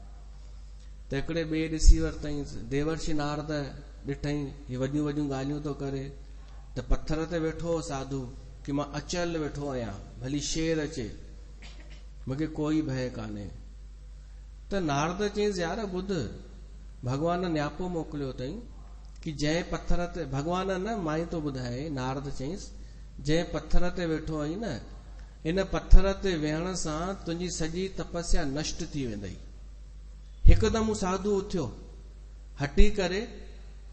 त हिकिड़े ॿिए ॾिसी वरितई, देवर्षि नारद ॾिठई ही वॾियूं वॾियूं ॻाल्हियूं थो करे, त पत्थर ते वेठो हो साधु कि मां अचल वेठो आहियां, भली शेर अचे, मूंखे कोई भय कान्हे। त नारद चईंसि यार ॿुध, भॻवान न्यापो मोकिलियो अथई कि जंहिं पत्थर ते, भॻवान न माई तो ॿुधाए, नारद चईंसि जंहिं पत्थर ते वेठो आहीं न, इन पत्थर ते वेहण सां तुंहिंजी सॼी तपस्या नष्ट थी वेंदई। हिकदमि हू साधु उथियो, हटी करे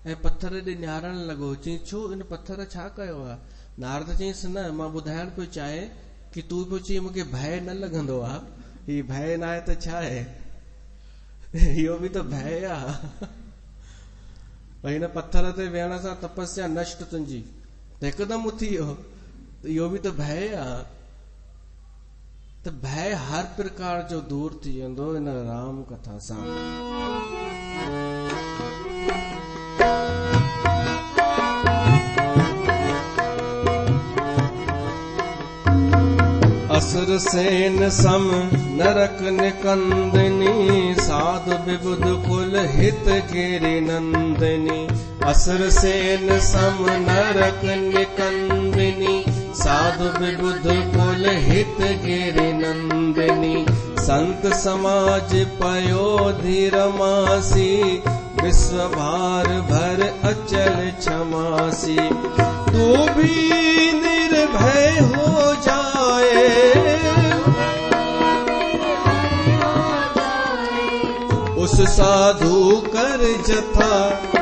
ऐं पत्थर ॾे निहारण लॻो। चई छो इन पत्थर छा कयो आहे? नारद चईंसि न, मां ॿुधाइण पियो चाहे कि तूं पियो चई मूंखे भय न लॻंदो आहे, ही भय न आहे त छा आहे? इहो बि त भय आहे। भई हिन पत्थर ते वेहण सां तपस्या नष्ट तुंहिंजी, त हिकदमि उथी वियो, इहो बि त भय आहे। त भय हर प्रकार जो दूर थी वेंदो इन राम कथा सां। असुर सेन सम नरक निकंदनी, साधु विबुध कुल हित गिरि नंदनी। असुर सेन सम नरक निकंदनी, साधु विबुध कुल हित गिरि नंदनी। संत समाज पयो धीर मासी, विश्व भार भर अचल क्षमासी, तू भी निर्भय हो जाए, उस साधु कर जथा,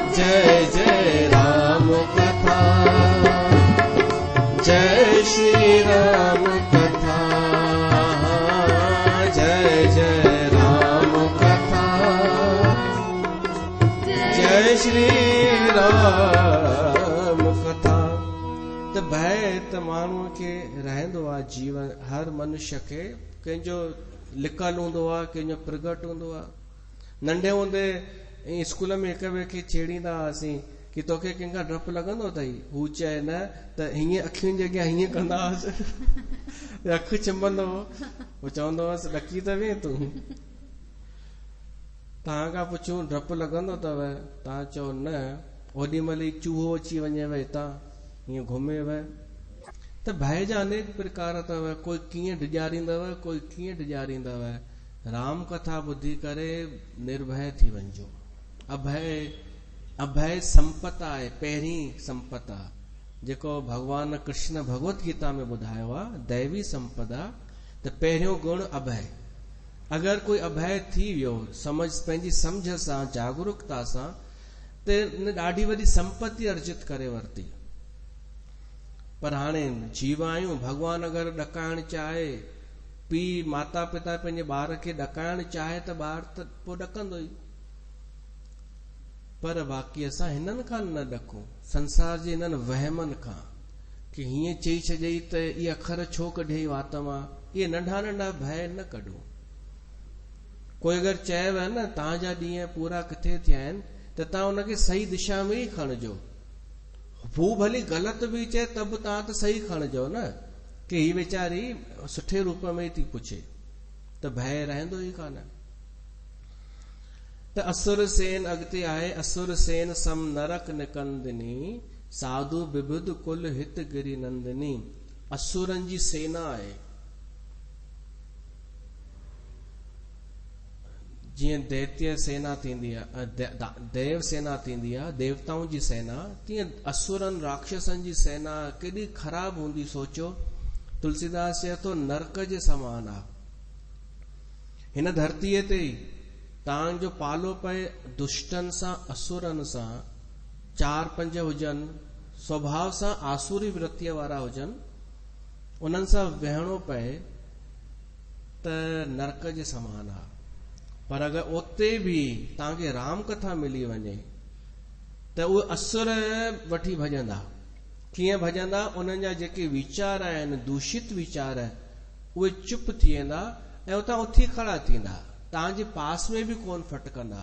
जय जय राम कथा, जय श्री राम कथा, जय जय राम कथा, जय श्री राम कथा। त भय त माण्हूअ खे रहंदो आहे जीवन, हर मनुष्य खे कंहिंजो लिकल हूंदो आहे, कंहिंजो प्रगट हूंदो आहे। नंढे हूंदे स्कूल में हिक ॿिए खे छेड़ींदा हुआसीं कि तोखे कंहिंखां डपु लॻंदो अथई, हू चए न त हीअं अखियुनि जे अॻियां हीअं कंदा हुआसीं, अखि चिंबंदो हो, हू चवंदो हुअसि ॾकी त वे तूं, तव्हां खां पुछूं डपु लॻंदो अथव, तव्हां चओ न, ओॾी महिल ई चूहो अची वञेव हितां हीअं घुमेव। त भय जा अनेक प्रकार अथव, कोई कीअं डिॼारींदव, कोई कीअं डिॼारींदव। राम कथा ॿुधी करे निर्भय थी वञिजो। अभय, अभय संपत आहे, पहिरीं संपत आहे, जेको भगवान कृष्ण भगवत गीता में ॿुधायो आहे, दैवी संपदा। त पहिरियों गुण अभय। अगरि कोई अभय थी वियो, पंहिंजी सम्झ सां, जागरूकता सां, त ॾाढी वॾी संपत्ति अर्जित करे वरिती। पर हाणे जीव आहियूं, भगवान अगरि ॾकाइण चाहे, पीउ माता पिता पंहिंजे ॿार खे ॾकाइण चाहे त ॿार त पोइ ॾकंदो ई, पर बाक़ी असां हिननि खां न ॾकूं, संसार जे हिननि वहमनि खां, कि हीअं चई छॾियई त इहे अखर छो कढियई वात मां, इहे नंढा नंढा भय न कढूं। कोई अगरि चएव न तव्हांजा ॾींहं पूरा किथे थिया आहिनि, त तव्हां हुनखे सही दिशा में ई खणिजो। हू भली ग़लति बि चए त बि तव्हां त सही खणिजो न, कि ही वीचारी सुठे रूप में ई थी पुछे, त भय रहंदो ई कान। त असुर सेन अॻिते आहे, असुर सेन सम नरक निकंदिनी, साधु विबुध कुल हित गिरी नंदिनी। असुरनि जी सेना आहे, जीअं दैत्य सेना थींदी आहे, देव सेना थींदी आहे, देवताउनि जी सेना, तीअं असुरनि राक्षसनि जी सेना केॾी ख़राब हूंदी सोचो। तुलसीदास चए थो नरक जे समान आहे। हिन धरतीअ ते तव्हांजो पालो पए दुष्टनि सां, असुरनि सां, 4-5 हुजनि, स्वभाव सां आसुरी वृत्तीअ वारा हुजनि, उन्हनि सां वेहणो पए त नरक जे समान आहे। पर अगरि उते बि तव्हांखे राम कथा मिली वञे त उहे असुर वठी भॼंदा। कीअं भॼंदा? उन्हनि जा जेके वीचार आहिनि, दूषित वीचार, उहे चुप थी वेंदा ऐं उतां उथी खड़ा थींदा, तव्हांजे पास में बि कोन फटकंदा।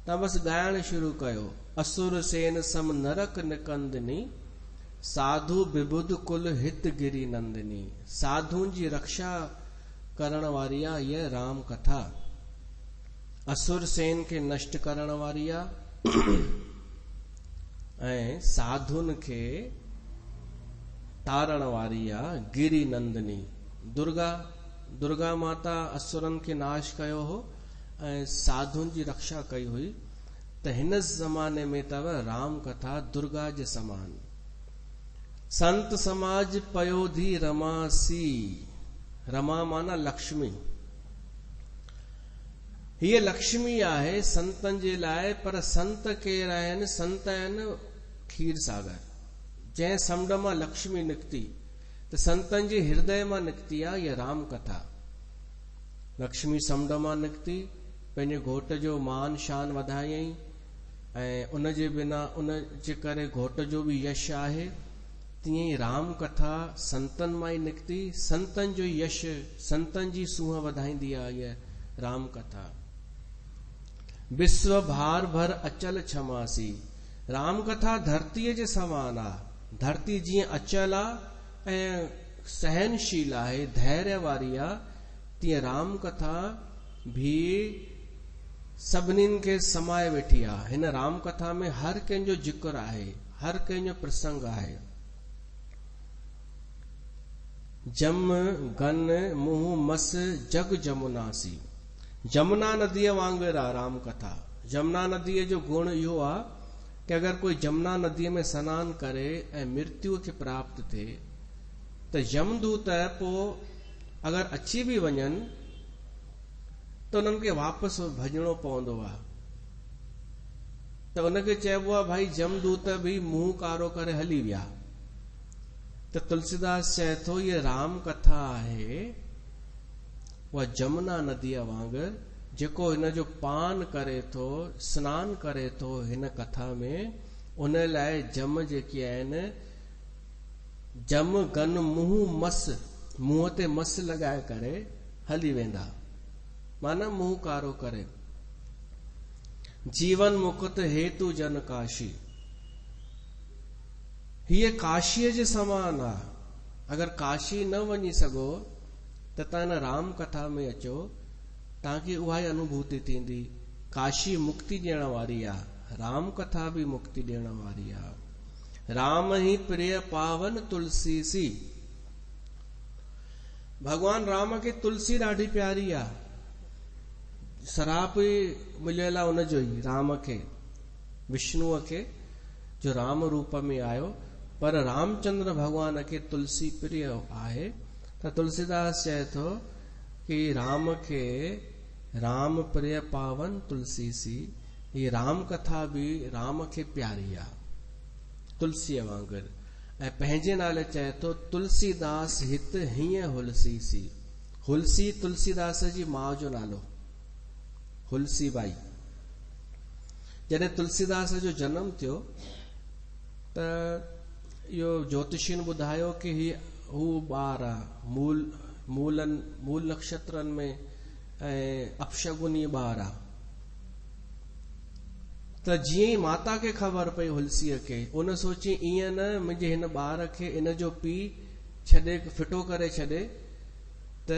तव्हां बसि ॻाइण शुरू कयो, असुर सेन सम नरक निकंदिनी, साधु विबुध कुल हित गिरी नंदिनी। साधुनि जी रक्षा करण वारी आहे हीअ राम कथा। असुर सेन खे नष्ट करण वारी आहे ऐं साधुनि खे तारण वारी आहे गिरी नंदिनी। दुर्गा माता असुरनि खे नाश कयो हो ऐं साधुनि जी रक्षा कई हुई। त हिन ज़माने में अथव राम कथा दुर्गा जे समान। संत समाज पयोधी रमासी, रमा माना लक्ष्मी। हीअ लक्ष्मी आहे संतनि जे लाइ, पर संत केर आहिनि? संत आहिनि खीर सागर, जंहिं समुंड मां लक्ष्मी निकिती, त संतनि जे हृदय मां निकिती आहे हीअ राम कथा। लक्ष्मी समुंड मां निकिती, पंहिंजे घोट जो मान शान वधायई ऐं उन जे बिना, उन जे करे घोट जो बि यश आहे। तीअं ई राम कथा संतनि मां ई निकिती, संतनि जो यश, संतनि जी सूंहं वधाईंदी आहे हीअ राम कथा। विश्व भार भर अचल क्षमासी। राम कथा धरतीअ जे समान आहे। धरती जीअं अचल आहे ऐं सहनशील आहे, धैर्य वारी आहे, तीअं राम कथा भी सभिनीनि खे समाए वेठी आहे। हिन राम कथा में हर कंहिंजो जिक्र आहे, हर कंहिंजो प्रसंग आहे। जम गन मुंह मस जग जमुनासी। जमुना नदीअ वांगुरु आहे राम कथा। जमुना नदीअ जो गुण इहो आहे कि अगरि कोई जमुना नदीअ में सनानु करे ऐं मृत्यु खे प्राप्त थिए त यमदूत पोइ अगरि अची बि वञनि त उन्हनि खे वापसि भॼणो पवंदो आहे। त उनखे चइबो आहे भाई यमदूत बि मुंहुं कारो करे हली विया। त तुलसीदास चए थो ये राम कथा आहे उहा जमुना नदीअ वांगुरु जेको हिन जो पान करे थो, सनानु करे थो हिन कथा में, उन लाइ जम जेके आहिनि जम गन मुंहुं मस, मुंहं ते मस लॻाए करे हली वेंदा, माना मुंहुं कारो करे। जीवन मुकुत हेतु जन काशी, हीअ काशीअ जे समान आहे। अगरि काशी न वञी सघो त तव्हां हिन राम कथा में अचो, तव्हांखे उहा ई अनुभूति थींदी। काशी मुक्ति ॾियण वारी आहे, राम कथा बि मुक्ति ॾियण वारी आहे। राम ही प्रिय पावन तुलसी सी, भगवान राम खे तुलसी ॾाढी प्यारी आहे। सराप मिलियल आहे उनजो ई, राम खे, विष्णुअ खे जो राम रूप में आयो, पर रामचंद्र भगवान खे तुलसी प्रिय आहे। त तुलसीदास चए थो कि राम खे राम प्रिय पावन तुलसी सी, ये राम कथा भी राम खे प्यारी आहे तुलसीअ वांगुरु। ऐं पंहिंजे नाले चए थो तुलसीदास हित हीअं हुलसी सी। हुलसी तुलसीदास जी माउ जो नालो, हुलसी बाई। जॾहिं तुलसीदास जो जनम थियो त इहो ज्योतिषियुनि ॿुधायो कि हू ॿार आहे मूल नक्षत्रनि में ऐं अपशगुनी ॿार आहे। त जीअं ई माता खे ख़बर पई हुलसीअ खे, उन सोची ईअं न मुंहिंजे हिन ॿार खे इन जो पीउ छॾे फिटो करे छॾे त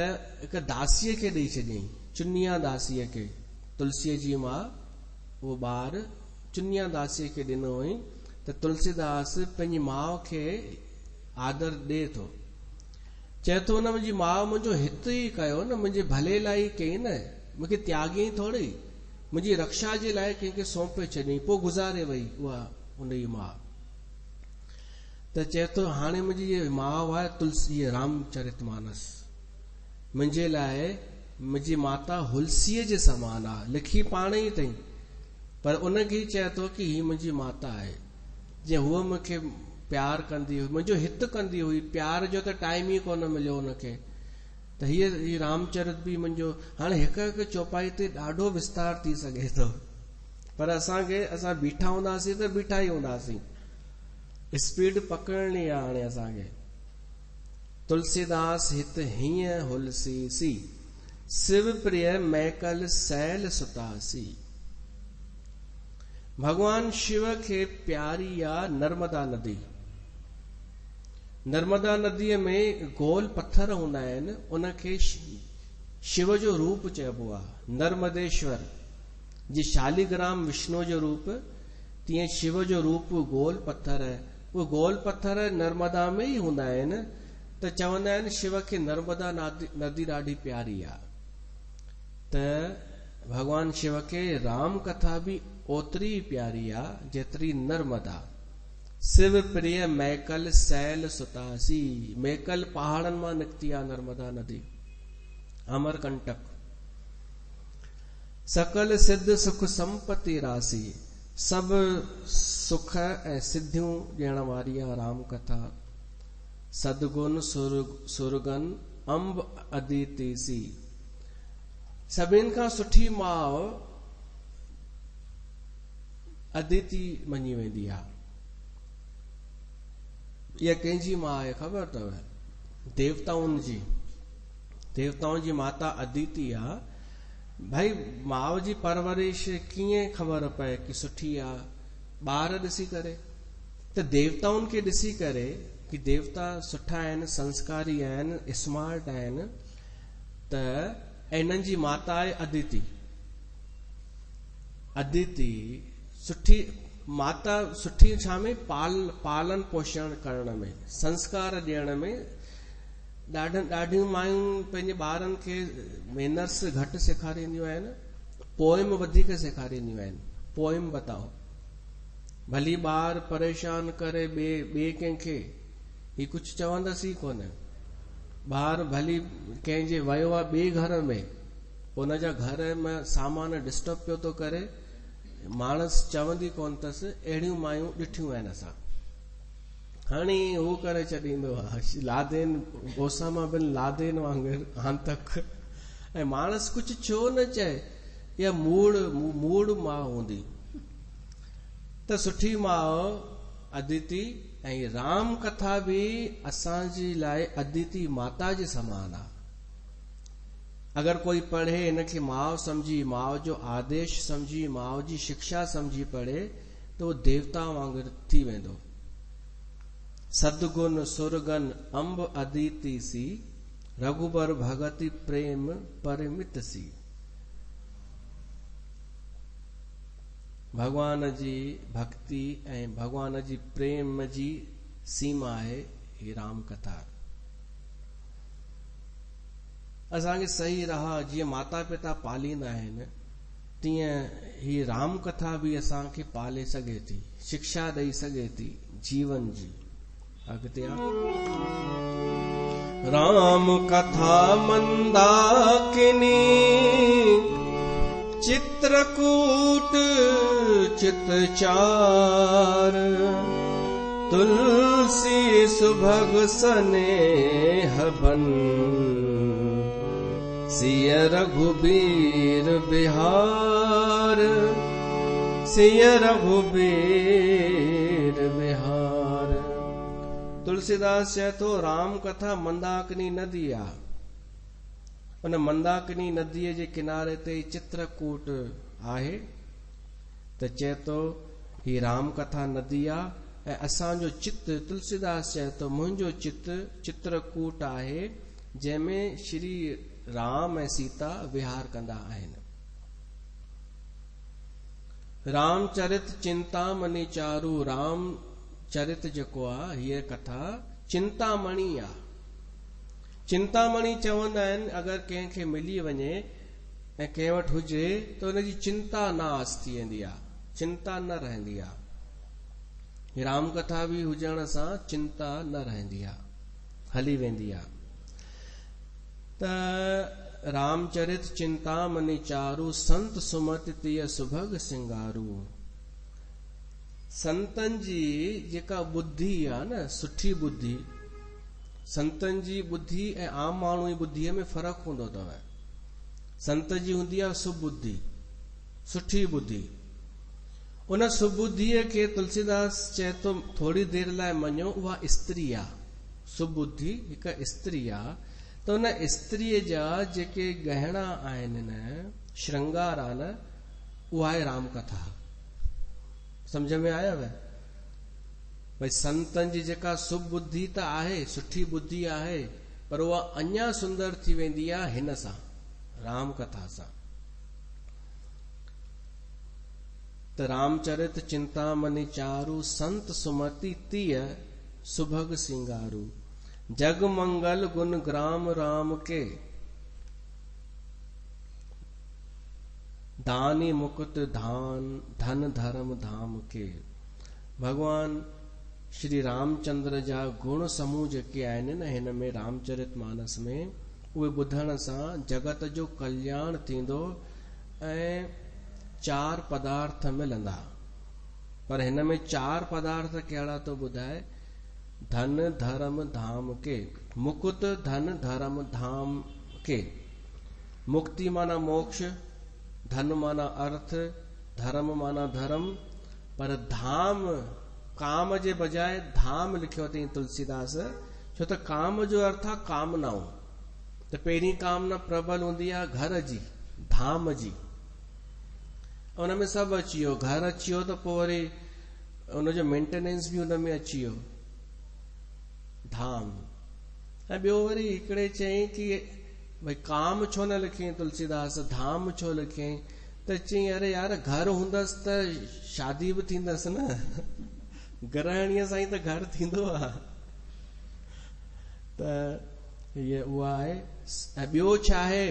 हिकु दासीअ खे ॾेई छॾियईं, चुनिया दासीअ खे। तुलसीअ जी मां उहो ॿार चुनिया दासीअ खे ॾिनो हुई। त तुलसीदास पंहिंजी माउ खे आदर ॾे थो, चए थो न मुंहिंजी माउ मुंहिंजो हित ई कयो न, मुंहिंजे भले लाइ कई न, मूंखे त्यागी थोड़ी, मुंहिंजी रक्षा जे लाइ कंहिंखे सौंपे छॾियईं, पोइ गुज़ारे वई उहा उनजी माउ। त चए थो हाणे मुंहिंजी इहा माउ आहे तुलसी, रामचरितमानस मुंहिंजे लाइ, मुंहिंजी माता हुलसीअ जे समान आहे, लिखी पाण ई अथई, पर उनखे चए थो कि हीअ मुंहिंजी माता आहे। जीअं हूअ मूंखे प्यार कंदी हुई, मुंहिंजो हित कंदी हुई, प्यार जो त टाइम ई कोन मिलियो हुनखे। त हीअ रामचरित बि मुंहिंजो, हाणे हिकु हिकु चौपाई ते ॾाढो विस्तार थी सघे थो, पर असां बीठा हूंदासीं त बीठा ई हूंदासीं, स्पीड पकड़नी आहे हाणे असांखे। तुलसीदास हित हीअं हुलसी सी, शिव प्रिय मैकल सैल सुतासी। भगवान शिव खे प्यारी आहे नर्मदा नदी। नर्मदा नदीअ में गोल पत्थर हूंदा आहिनि, उनखे शिव जो रूप चइबो आहे, नर्मदेश्वर। जी शालिग्राम विष्णु जो रूप, तीअं शिव जो रूप गोल पत्थर है। उहे गोल पत्थर नर्मदा में ई हूंदा आहिनि। त चवंदा आहिनि शिव खे नर्मदा नदी ॾाढी प्यारी आहे। त भगवान शिव खे राम कथा भी ओतरी प्यारी आहे जेतरी नर्मदा। शिव प्रिय मैकल सैल सुतासी, मैकल पहाड़नि मां निकती आहे नर्मदा नदी, अमरकंटक। सकल सिद्ध सुख संपत्ति राशि, सब सुख ऐं सिद्धियूं ॾियण वारी आहे राम कथा। सदगुण सुरगन अंब अदिति सी, सभिनि खां सुठी माउ अदिति मञी वेंदी आहे। इहा कंहिंजी माउ आहे ख़बर अथव? देवताउनि जी माता अदिति आहे। भाई माउ जी परवरिश कीअं ख़बर पए कि सुठी आहे? ॿार ॾिसी करे, त देवताउनि खे ॾिसी करे कि देवता सुठा आहिनि, संस्कारी आहिनि, स्मार्ट आहिनि, त इन्हनि जी माता आहे अदिति। अदिति सुठी माता, सुठी छा में? पालन पोषण करण में, संस्कार ॾियण में। ॾाढियूं मायूं पंहिंजे ॿारनि खे मैनर्स घटि सेखारींदियूं आहिनि, पोइम वधीक सेखारींदियूं आहिनि। पोइम बताओ, भली ॿार परेशान करे ॿिए कंहिंखे, ही कुछ चवंदसि ई कोन। ॿार भली कंहिंजे वियो आहे ॿिए घर में, हुनजा घर में सामान डिस्टर्ब पियो थो करे, माण्हस चवंदी कोन अथसि। अहिड़ियूं मायूं ॾिठियूं आहिनि असां। हाणे हू करे छॾींदो आहे लादेन, ओसामा बिन लादेन वांगुरु हाणे तक। ऐं माण्हस कुछ छो न चए, इहा मूड़ माउ हूंदी। त सुठी माउ अदिति, ऐं राम कथा बि असांजी लाइ अदिति माता जे समान आहे। अगर कोई पढ़े, हिनखे माउ सम्झी, माउ जो आदेश सम्झी, माउ जी शिक्षा सम्झी पढ़े, त उहो देवता वांगुरु थी वेंदो। सदगुण सुरगन अंब अदिति सी, रघुबर भगति प्रेम परिमित सी। भगवान जी भक्ति ऐं भगवान जी प्रेम जी सीमा आहे ही राम कथा। असांखे सही राह जीअं माता पिता पालींदा आहिनि, तीअं ही राम कथा बि असांखे पाले सघे थी, शिक्षा ॾेई सघे थी जीवन जी। अॻिते राम कथा मंदाकिनी, चित्रकूट चितचार, तुलसी सुभग स्नेह बन, सिय रघुबीर बिहार, सिय रघुबीर बिहार। तुलसीदास चए थो राम कथा मंदाकिनी नदी आहे। उन मंदाकिनी नदीअ जे किनारे ते चित्रकूट आहे। त चए थो ही राम कथा नदी आहे ऐं असांजो चित्त, तुलसीदास चए थो मुंहिंजो चित्त चित्रकूट आहे, जंहिंमें श्री राम ऐं सीता विहार कंदा आहिनि। रामचरित चिंतामणि चारू, राम चरित जेको आहे, हीअ कथा चिंतामणि आहे। चिंतामणि चवंदा आहिनि अगरि कंहिंखे मिली वञे ऐं कंहिं वटि हुजे त हुनजी चिंता नास थी वेंदी आहे, चिंता न रहंदी आहे। राम कथा बि हुजण सां चिंता न रहंदी आहे, हली वेंदी आहे। त रामचरित चिंतामणि चारू, संत सुमति तीय सुभग सिंगारू। संतन जी जेका बुद्धि आहे न, सुठी बुद्धि, संतन जी बुद्धि ऐं आम माण्हू जी बुद्धीअ में फर्क़ु हूंदो अथव। संत जी हूंदी आहे सुबुद्धि, सुठी बुद्धि। उन सुबुद्धीअ खे तुलसीदास चए थो थोरी देर लाइ मञो, उहा स्त्री आहे। सुबुद्धि हिकु स्त्री आहे। त उन स्त्रीअ जा जेके गहना आहिनि न, श्रृंगार आहे न, उहा आहे राम कथा। समझ में आयव? भई संतन जी जेका सुबुद्धि त आहे, सुठी बुद्धि आहे, पर उहा अञा सुंदर थी वेंदी आहे हिन सां, राम कथा सां। त रामचरित चिंतामणि चारू, संत सुमति तीय सुभग सिंगारू। जग मंगल गुण ग्राम राम के, दानी मुकुट धान धन धर्म धाम के। भगवान श्री रामचंद्र जा गुण समूह जेके आहिनि न हिन में रामचरित मानस में, उहे ॿुधण सां जगत जो कल्याण थींदो ऐं 4 पदार्थ मिलंदा। पर हिन में 4 पदार्थ कहिड़ा तो ॿुधाए? धन धर्म धाम के। मुकुट धन धर्म धाम के। मुक्ति माना मोक्ष, धन माना अर्थ, धर्म माना धर्म। पर धाम, काम जे बजाय धाम लिखियो अथई तुलसीदास, छो त काम जो अर्थ आहे कामनाऊं। त पहिरीं कामना प्रबल हूंदी आहे घर जी, धाम जी। उन में सभु अची वियो, घर अची वियो त पोइ वरी उनजो मेंटेनेंस बि उन में अची वियो, धाम। ऐं ॿियो वरी हिकिड़े चयईं कि भई काम छो न लिखियईं तुलसीदास, धाम छो लिखियईं? त चयईं अरे यार घर हूंदसि त शादी बि थींदसि न, गृहणीअ सां ई त घर थींदो आहे। त इहा उहा आहे। ऐं ॿियो छा आहे?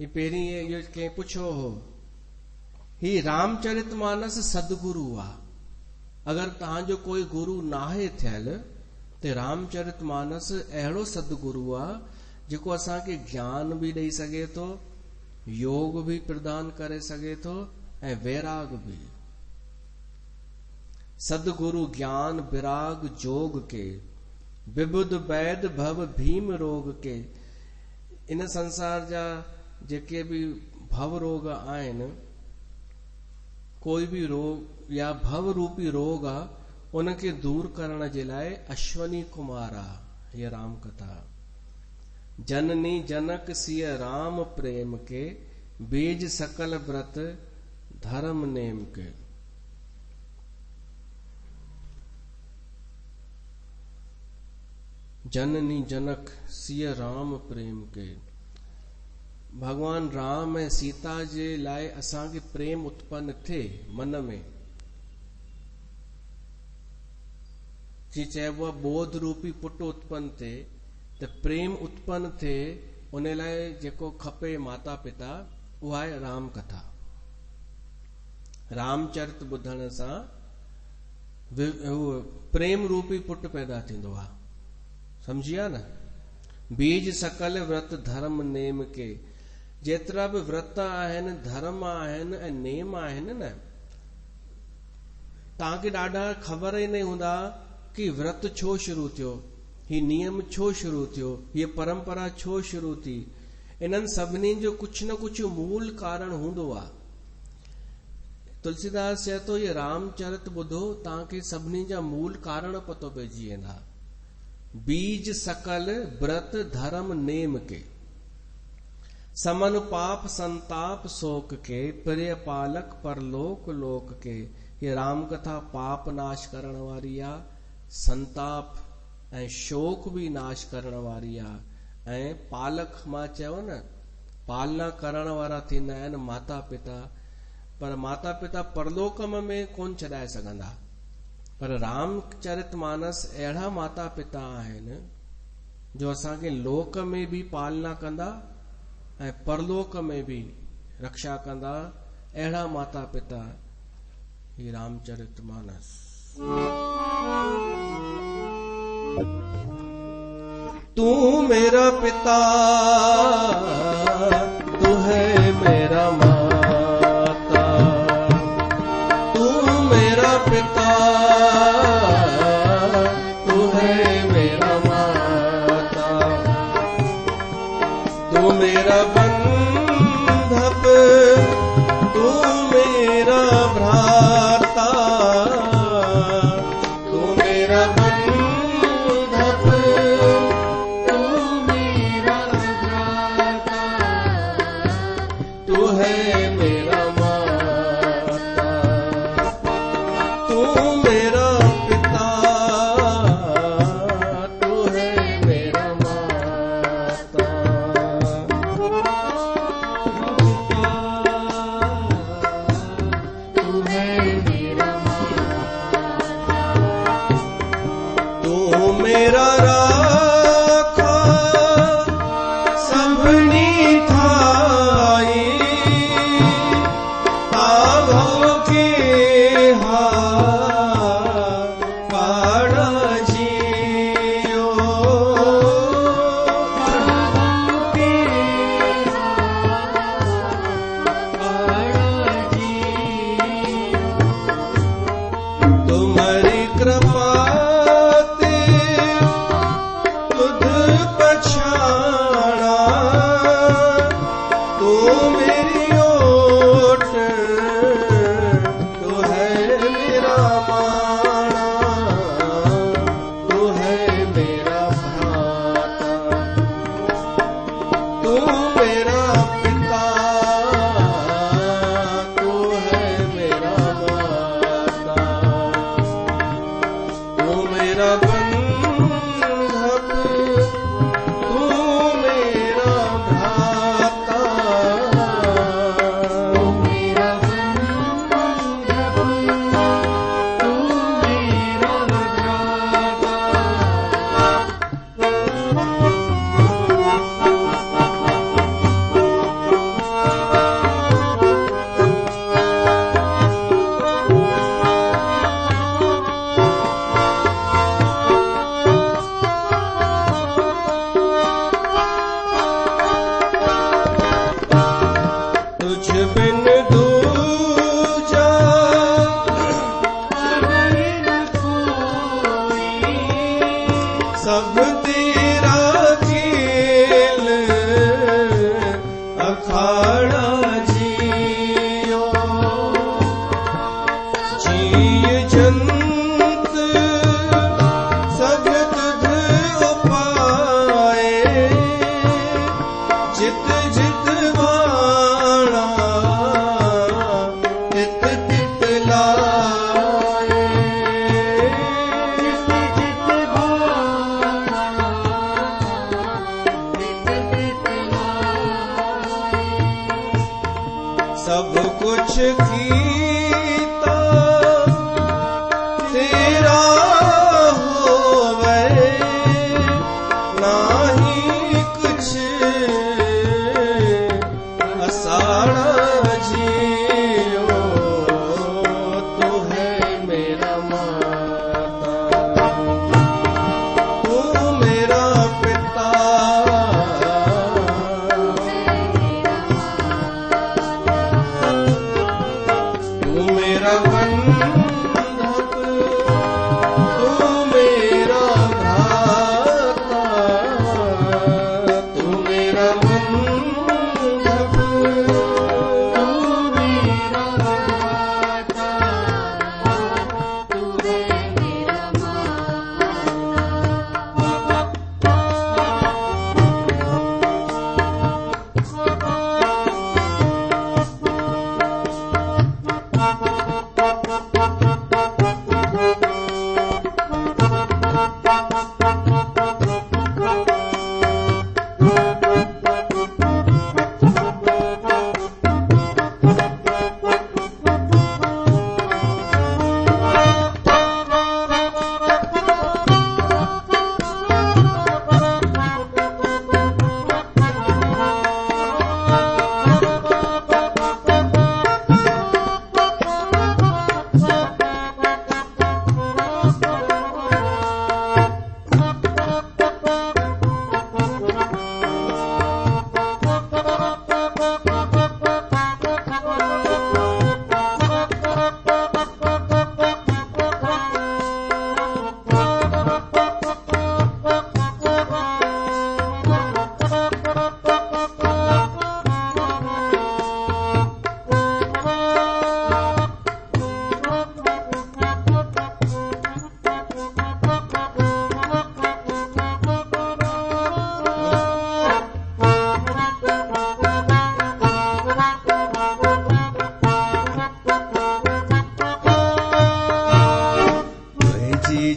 पहिरीं इहो कंहिं पुछियो हो ही रामचरितमानस सदगुरु आहे। अगर तव्हांजो कोई गुरु नाहे थियल ते रामचरितमानस अहिड़ो सदगुरु आहे जेको असांखे ज्ञान भी ॾेई सघे थो, योग भी प्रदान करे सघे थो ऐं वैराग भी। सदगुरु ज्ञान विराग जोग के, विबुध वैद भव भीम रोग के। इन संसार जा जेके भी भव रोग आहिनि, कोई भी रोग या भव रूपी रोग आहे, उनखे दूर करण जे लाइ अश्वनी कुमार आहे ये राम कथा। जननी जनक सिय राम प्रेम के, बीज सकल व्रत धर्म नेम के। जननी जनक सिय राम प्रेम के। भगवान राम ऐं सीता जे लाइ असांखे प्रेम उत्पन्न थिए मन में, जीअं चइबो आहे बोध रूपी पुट उत्पन्न थिए, त प्रेम उत्पन्न थिए, उन लाइ जेको खपे माता पिता उहा आहे राम कथा। रामचरित ॿुधण सां प्रेम रूपी पुट पैदा थींदो आहे। समझिया न। बीज सकल व्रत धर्म नेम के। जेतिरा बि व्रत आहिनि, धर्म आहिनि ऐं नेम आहिनि न, तव्हांखे ॾाढा ख़बर ई न हूंदा कि व्रत छो शुरू थियो, ही नियम छो शुरू थियो, हीअ परंपरा छो शुरू थी। इन्हनि सभिनी जो कुझु न कुझु मूल कारण हूंदो आहे। तुलसीदास चए थो ये रामचरित ॿुधो, तव्हांखे सभिनी जा मूल कारण पतो पइजी वेंदा। बीज सकल व्रत धर्म नेम के, समन पाप संताप शोक के, प्रिय पालक परलोक लोक के। ये राम कथा पाप नाश करण वारी आहे, संताप ऐं शोक भी नाश करण वारी आहे, ऐं पालक मां चयो न, पालना करण वारा थींदा आहिनि माता पिता, पर माता पिता परलोक में कोन छॾाए सघंदा। पर रामचरितमानस अहिड़ा माता पिता आहिनि जो असांखे लोक में भी पालना कंदा ऐं परलोक में भी रक्षा कंदा। अहिड़ा माता पिता ही रामचरितमानस। तू मेरा पिता, तू है मेरा माता। तू मेरा पिता, तू है मेरा माता। तू मेरा बंधप, तू मेरा भ्राता। तू मेरा बंधप, तू मेरा भ्राता। तू है मेरा माता। तू मेरा पिता, तू है मेरा माता। तू है मेरा माता। तू मेरा राखा सबनी थाई, आभो के काड़ा जियो। तुम्हारी कृपा ते तुध पछाणा, तू मेरी ओट, तू है मेरा माणा। तू है मेरा भ्राता। तू मेरा पिता, तू है मेरा माता। तू मेरा बंधक, तू सब कुछ कीता तेरा होवे नाही कुछ असाड़ा जियो तू है मेरा माता तू मेरा पिता तू मेरा बंधक तू मेरा भ्राता तू मेरा बंधक तू मेरा भ्राता तू है मेरा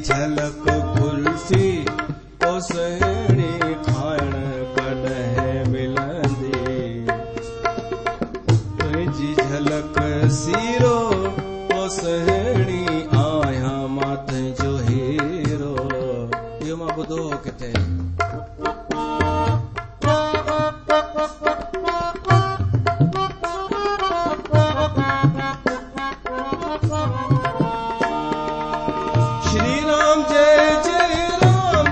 झलक कुल्फी ओ सहणी खाइण कॾहिं मिलंदी तुंहिंजी झलक सीरो ओ सहणी आहियां मां तुंहिंजो हीरो इहो मां ॿुधो हो किथे श्री राम जय जय राम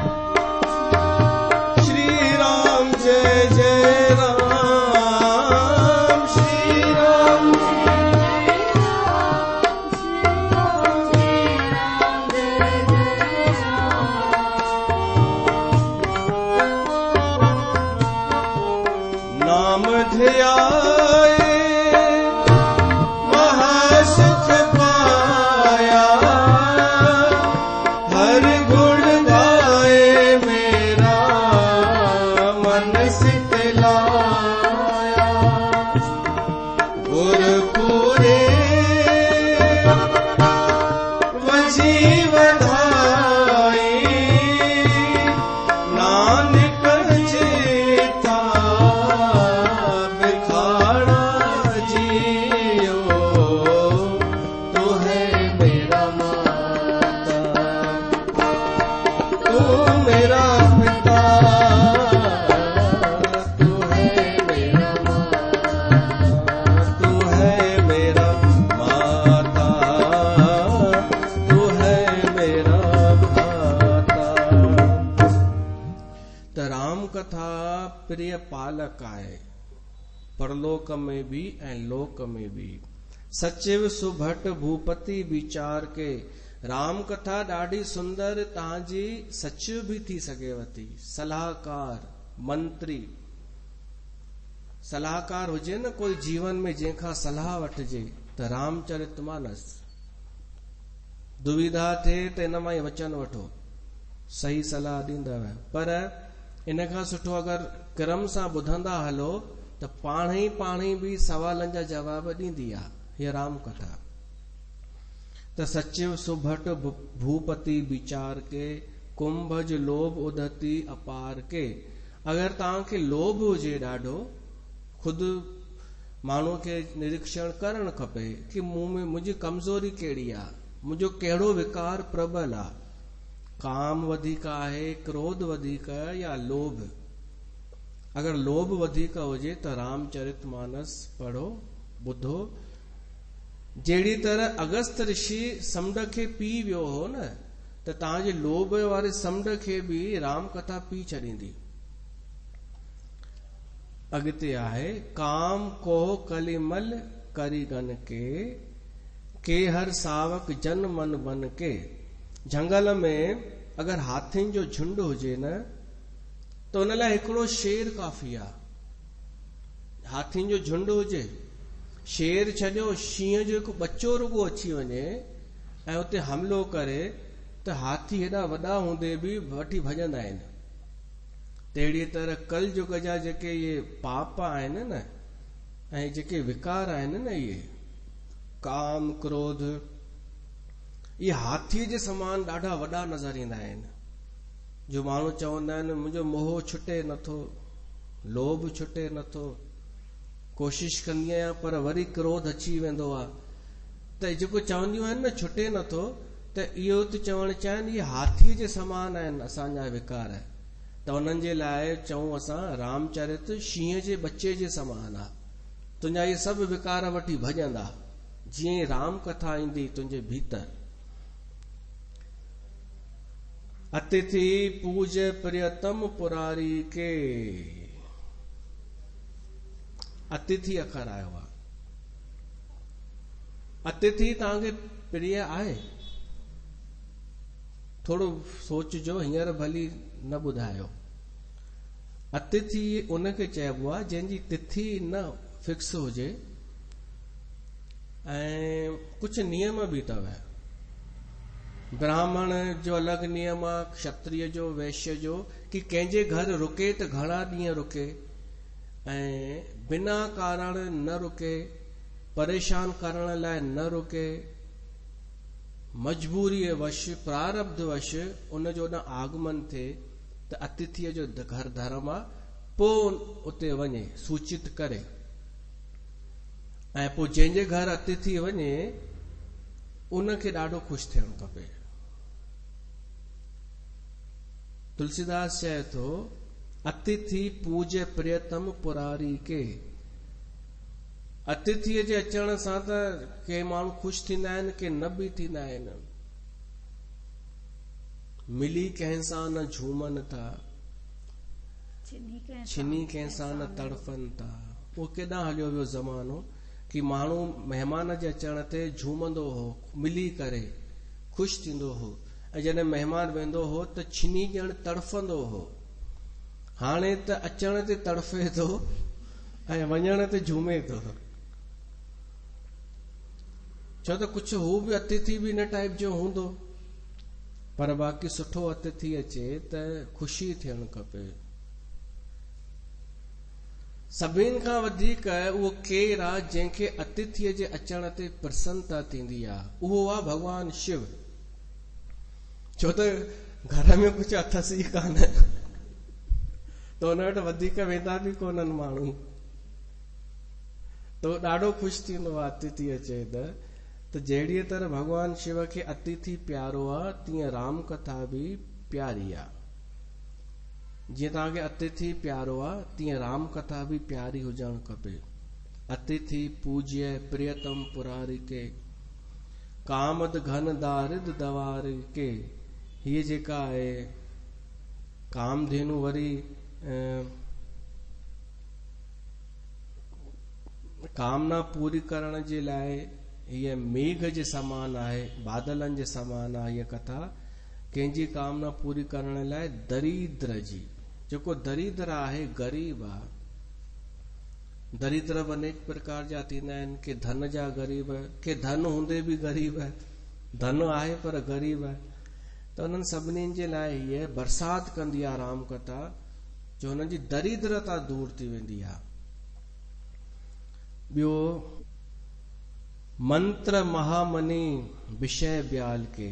श्री राम जय जय राम श्री राम नाम ध्याए महासुख पाया हर गुण गाए मेरा मन सितलाया गुर पूरे वजीव धाई नानक चेता बिखाड़ा जियो तू है मेरा माता तू मेरा पिता तू है मेरा तू है मेरा माता तू है मेरा भ्राता त राम कथा प्रिय पालक आहे परलोक में भी ऐं लोक में भी सचिव सुभट भूपति विचार के राम कथा ॾाढी सुंदर तव्हांजी सचिव भी थी सघेव थी सलाहकार मंत्री सलाहकार हुजे न कोई जीवन में जंहिंखां सलाह वठिजे त रामचरितमानस दुविधा थिए त इन मां ई वचन वठो सही सलाह ॾींदव पर इन खां सुठो अगरि क्रम सां ॿुधंदा हलो त पाण ई बि सवालनि जा जवाब ॾींदी आहे हीअ राम कथा त सचिव सुभट भूपति विचार के कुंभज लोभ उदती अपार के अगरि तव्हांखे लोभ हुजे ॾाढो खुद माण्हूअ खे निरीक्षण करणु खपे कि मूं में मुंहिंजी कमज़ोरी कहिड़ी आहे, मुंहिंजो कहिड़ो विकार प्रबल आहे, काम वधीक आहे, क्रोध वधीक या लोभ। अगरि लोभ वधीक हुजे त रामचरितमानस पढ़ो, ॿुधो। जहिड़ी तरह अगस्त ऋषि समुंड खे पी वियो हो न, त तव्हांजे लोभ वारे समुंड खे बि राम कथा पी छॾींदी। अॻिते आहे, काम कोह कलिमल करीगन के हर सावक जन मन बन के। झंगल में अगरि हाथियुनि जो झुंड हुजे न, त उन लाइ हिकिड़ो शेर काफ़ी आहे। हाथियुनि जो झुंड हुजे, शेर छॾियो, शींहं जो हिकु बच्चो रुगो अची वञे ऐं उते हमिलो करे, त हाथी हेॾा वॾा हूंदे बि वठी भॼंदा आहिनि। तहिड़ी तरह कल युग जा जेके इहे पाप आहिनि न, ऐं जेके विकार आहिनि न, इहे काम क्रोध, इहे हाथीअ जे समान ॾाढा वॾा नज़र ईंदा आहिनि। जो माण्हू चवंदा आहिनि मुंहिंजो मोह छुटे नथो, लोभ छुटे नथो, कोशिश कंदी आहियां पर वरी क्रोध अची वेंदो आहे, त जेको चवंदियूं आहिनि न छुटे नथो, त इहो त चवणु चाहिनि इहे हाथीअ जे समान आहिनि असांजा विकार। त उन्हनि जे लाइ चऊं असां रामचरित शींहं जे बच्चे जे समान आहे। तुंहिंजा इहे सभु विकार वठी भॼंदा जीअं राम कथा ईंदी तुंहिंजे भीतर। अतिथि पूज प्रियतम पुरारी के। अतिथि अखर आयो आहे। अतिथि तव्हांखे प्रिय आहे? थोरो सोचजो, हींअर भली न ॿुधायो। अतिथि उनखे चइबो आहे जंहिंजी तिथि न फिक्स हुजे, ऐं कुझु नियम बि अथव। ब्राह्मण जो अलॻि नियम आहे, क्षत्रिय जो, वैश्य जो, कि कंहिंजे घर रुके त घणा ॾींहं रुके, ऐं बिना कारण न रुके, परेशान करण लाइ न रुके, मजबूरीअ वश, प्रारब्ध वश उनजो न आगमन थिए त अतिथिअ जो घर धर्म आहे, पोइ उते वञे सूचित करे। ऐं पोइ जंहिंजे घर अतिथि वञे उनखे ॾाढो ख़ुशि थियणु खपे। तुलसीदास चए थो, अतिथि पूज्य प्रियतम पुरारी के। अतिथिअ जे अचण सां त के माण्हू ख़ुशि थींदा आहिनि, के न बि थींदा आहिनि। मिली कंहिं सां न झूमनि था, छिनी कंहिं सां न तड़फनि था। उहो केॾां हलियो वियो ज़मानो कि माण्हू महिमान जे अचण ते झूमंदो हो, मिली करे ख़ुशि थींदो हो, ऐं जॾहिं महिमान वेंदो हो त छिनी ॼण तड़फंदो हो। हाणे त अचण ते तड़फे थो ऐं वञण ते झूमे थो। छो त कुझु हू बि अतिथि बि इन टाइप जो हूंदो, पर बाक़ी सुठो अतिथि अचे त ख़ुशी थियणु खपे। सभिनि खां वधीक उहो केरु आहे जंहिंखे अतिथिअ जे अचण ते प्रसन्नता थींदी आहे, उहो आहे भगवान शिव। छो त घर में कुझु अथसि ई कान, त हुन वटि वधीक वेंदा बि कोन्हनि माण्हू, त ॾाढो ख़ुशि थींदो आहे अतिथि अचे त जहिड़ीअ तरह भगवान शिव खे अतिथि प्यारो आहे, तीअं राम कथा बि प्यारी आहे। जीअं तव्हांखे अतिथि प्यारो आहे, तीअं राम कथा बि प्यारी हुजणु खपे। अतिथि पूज्य प्रियतम पुरारी के, कामद घन दारिद दवार के। हीअ जेका आहे कामधेनु, वरी कामना पूरी करण जे लाइ हीअ मेघ जे समान आहे, बादलनि जे समान आहे। हीअ कथा कंहिंजी कामना पूरी करण लाइ दरिद्र जी, जेको दरिद्र आहे, गरीब आहे। दरिद्र अनेक प्रकार जा थींदा आहिनि, के धन जा गरीब, के धन हूंदे बि गरीब आहे, धन आहे पर गरीब आहे। त उन्हनि सभिनीनि जे लाइ हीअ बरसाति कंदी आहे राम कथा, जो हुननि जी दरिद्रता दूर थी वेंदी आहे। ॿियो, मंत्र महामनी विषय ब्याल के।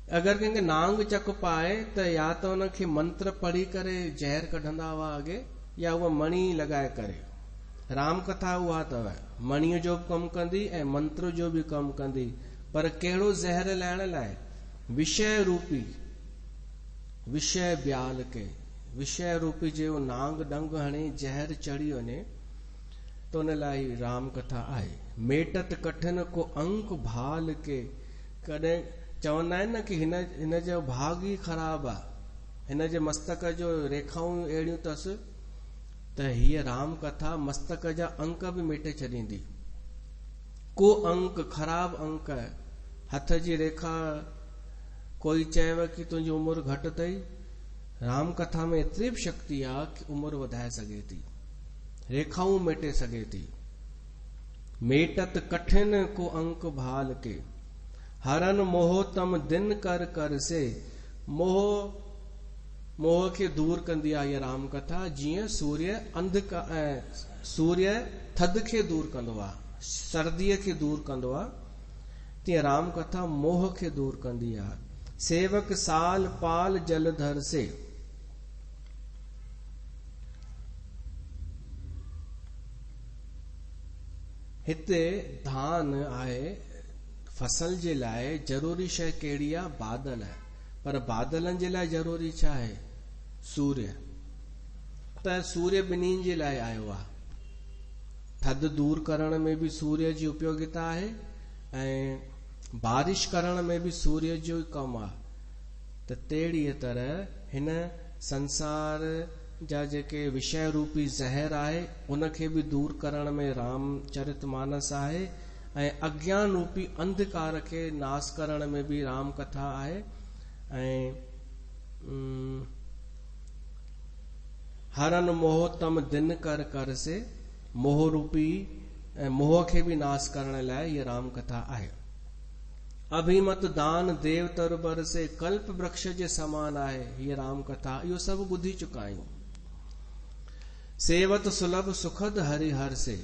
अगरि कंहिंखे नांग चक पाए त या त हुनखे मंत्र पढ़ी करे ज़हर कढंदा हुआ अॻे, या उहा मणी लॻाए करे, राम कथा उहा अथव मणीअ जो बि कमु कंदी ऐं मंत्र जो बि कमु कंदी, पर कहिड़ो ज़हर लाइण लाइ? विषय रूपी, विषय ब्याल के, विषय रूपी जो नांग डंग हणी ज़हर चढ़ी वञे त उन लाइ राम कथा आहे। मेटत कठिन को अंक भाल के, कॾहिं चवंदा आहिनि न कि हिन जो भाग ई ख़राबु आहे, हिन जे मस्तक जो रेखाऊं अहिड़ियूं अथसि त हीअ राम कथा मस्तक जा अंक बि मेटे छॾींदी। को अंक ख़राब अंक, हथ जी रेखा, कोई चएव कि तुंहिंजी उमिरि घटि अथई, राम कथा में एतिरी बि शक्ति आहे कि उमिरि वधाए सघे थी, रेखाऊं मेटे सघे थी। मेटत कठिन को अंक भाल के, हरन मोह तम दिन कर कर से, मोह खे दूर कंदी आहे इहा राम कथा। जीअं सूर्य थधि खे दूर कंदो आहे, सर्दीअ खे दूर कंदो आहे, तीअं राम कथा मोह खे दूर कंदी आहे। सेवक साल पाल जलधर से, हिते धान आहे, फसल जे लाइ ज़रूरी शइ कहिड़ी आहे? बादल आहे, पर बादलनि जे लाइ ज़रूरी छा आहे? सूर्य। त सूर्य ॿिन्हिनि जे लाइ आयो आहे। थधि दूर करण में बि सूर्य जी उपयोगिता आहे ऐं बारिश करण में बि सूर्य जो ई कमु आहे। त तहिड़ीअ तरह हिन संसार जा जेके विषय रूपी ज़हर आहे उनखे बि दूर करण में रामचरितमानस आहे, ऐं अज्ञान रूपी अंधकार खे नाश करण में भी राम कथा आहे। ऐं हरन मोह तम दिन कर कर से, मोह रूपी मोह खे भी नाश करण लाइ ये राम कथा आहे। अभिमत दान देव तरबर से, कल्प वृक्ष जे समान आहे ये राम कथा। इहो सभु ॿुधी चुका आहियूं। सेवत सुलभ सुखद हरिहर से,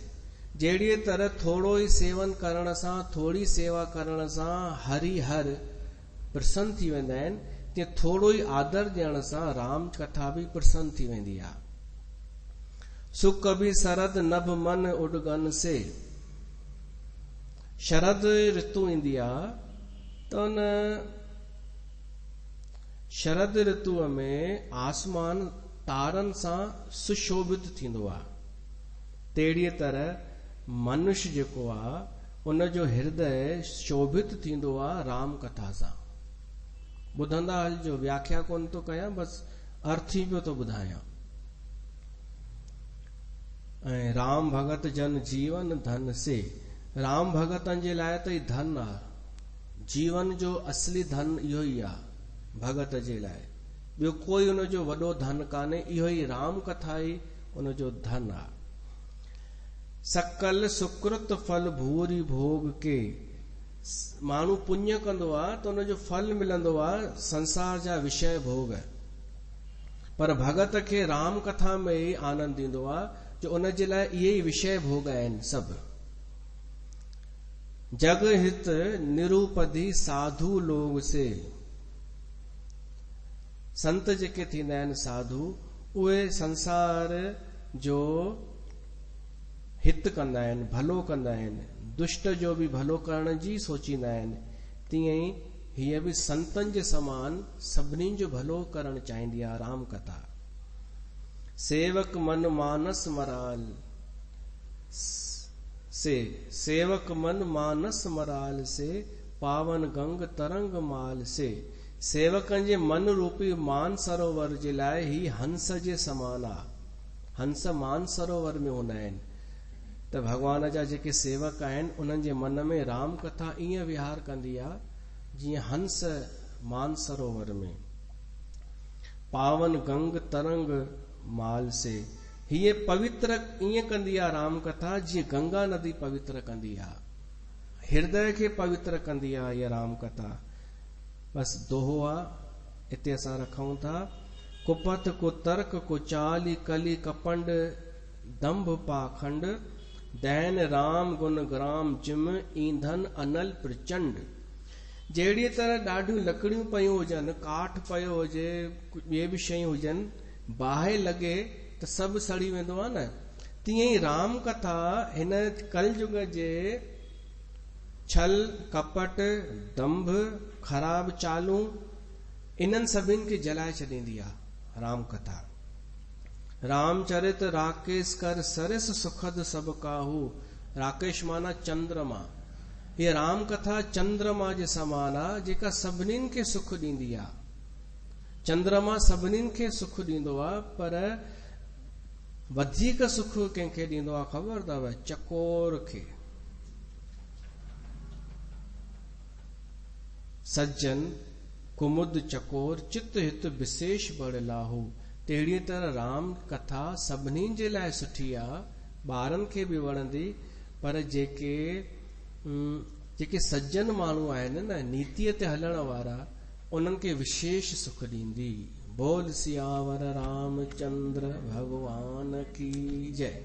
जहिड़ीअ तरह थोड़ो ई सेवन करण सां, थोड़ी सेवा करण सां हरिहर प्रसन्न थी वेंदा आहिनि, तीअं थोड़ो ई आदर ॾियण सां राम कथा भी प्रसन्न थी वेंदी आहे। सुख कभी शरद नभ मन उडगन से, शरद ऋतु ईंदी आहे त उन शरद ऋतुअ में आसमान तारनि सां सुशोभित थींदो आहे। तहिड़ीअ तरह मनुष्य जेको आहे उन जो हृदय शोभित थींदो आहे राम कथा सां। ॿुधंदा हलिजो, व्याख्या कोन थो कयां, बस अर्थ ई पियो थो ॿुधायां। ऐं राम भगत जन जीवन धन से, राम भगतनि जे लाइ त ई धन आहे, जीवन जो असली धन इहो ई आहे भगत जे लाइ। ॿियो कोई उनजो वॾो धन कान्हे, इहो ई राम कथा ई उनजो धन आहे। सकल सुकृत फल भूरी भोग के, माण्हू पुण्य कंदो आहे त उनजो फल मिलंदो आहे संसार जा विषय भोग, पर भगत खे राम कथा में ई आनंद ईंदो आहे जो उन जे लाइ इहे ई विषय भोग आहिनि सभु। जग हित निरूपधी साधु लोग से, संत जेके थींदा आहिनि साधु, उहे संसार जो हित कंदा आहिनि, भलो कंदा आहिनि, दुष्ट जो भी भलो करण जी सोचींदा आहिनि। तीअं ई हीअ बि संतनि जे समान सभिनी जो भलो करणु चाहींदी आहे राम कथा। सेवक मन मानस मराल से, सेवक मन मानस मराल से, पावन गंग तरंग माल से, सेवकनि जे मन रूपी मान सरोवर जे लाइ ही हंस जे समान आहे। हंस मान सरोवर में हूंदा आहिनि, त भगवान जा जेके सेवक आहिनि उन्हनि जे मन में राम कथा ईअं विहार कंदी आहे जीअं हंस मान सरोवर में। पावन गंग तरंग माल से, हीअ पवित्र ईअं कंदी आहे राम कथा जीअं गंगा नदी पवित्र कंदी आहे, हृदय खे पवित्र कंदी आहे इहा राम कथा। बस दोहो आहे, हिते असां रखूं था। कुपथ को तर्क को चाली कली कपंड, दंभ पाखंड, दैन राम गुण ग्राम जिम, ईंधन अनल प्रचंड। जहिड़ी तरह ॾाढियूं लकड़ियूं पयूं हुजनि, काठ पियो हुजे, ॿिए बि शयूं हुजनि, बाहि लॻे त सभु सड़ी वेंदो आहे न, तीअं ई राम कथा हिन कलयुग जे छल कपट दंभ ख़राब चालू इन्हनि सभिनि खे जलाए छॾींदी आहे राम कथा। रामचरित राकेश कर सरिस सुखद सब काहू। राकेश माना चंद्रमा। ये राम कथा चंद्रमा जे समान आहे जेका सभिनीनि खे सुख ॾींदी आहे। चंद्रमा सभिनीनि खे सुख ॾींदो आहे, पर वधीक सुख कंहिंखे ॾींदो आहे ख़बर अथव? चकोर खे। सज्जन कुमुद चकोर चित हित विशेष बड़ लाहू। तहिड़ी तरह राम कथा सभिनी जे लाइ सुठी आहे, ॿारनि खे बि वणंदी, पर जेके सज्जन माण्हू आहिनि न, नीतिअ ते हलण वारा, उन्हनि खे विशेष सुख ॾींदी। बोल सियावर रामचंद्र भगवान की जय।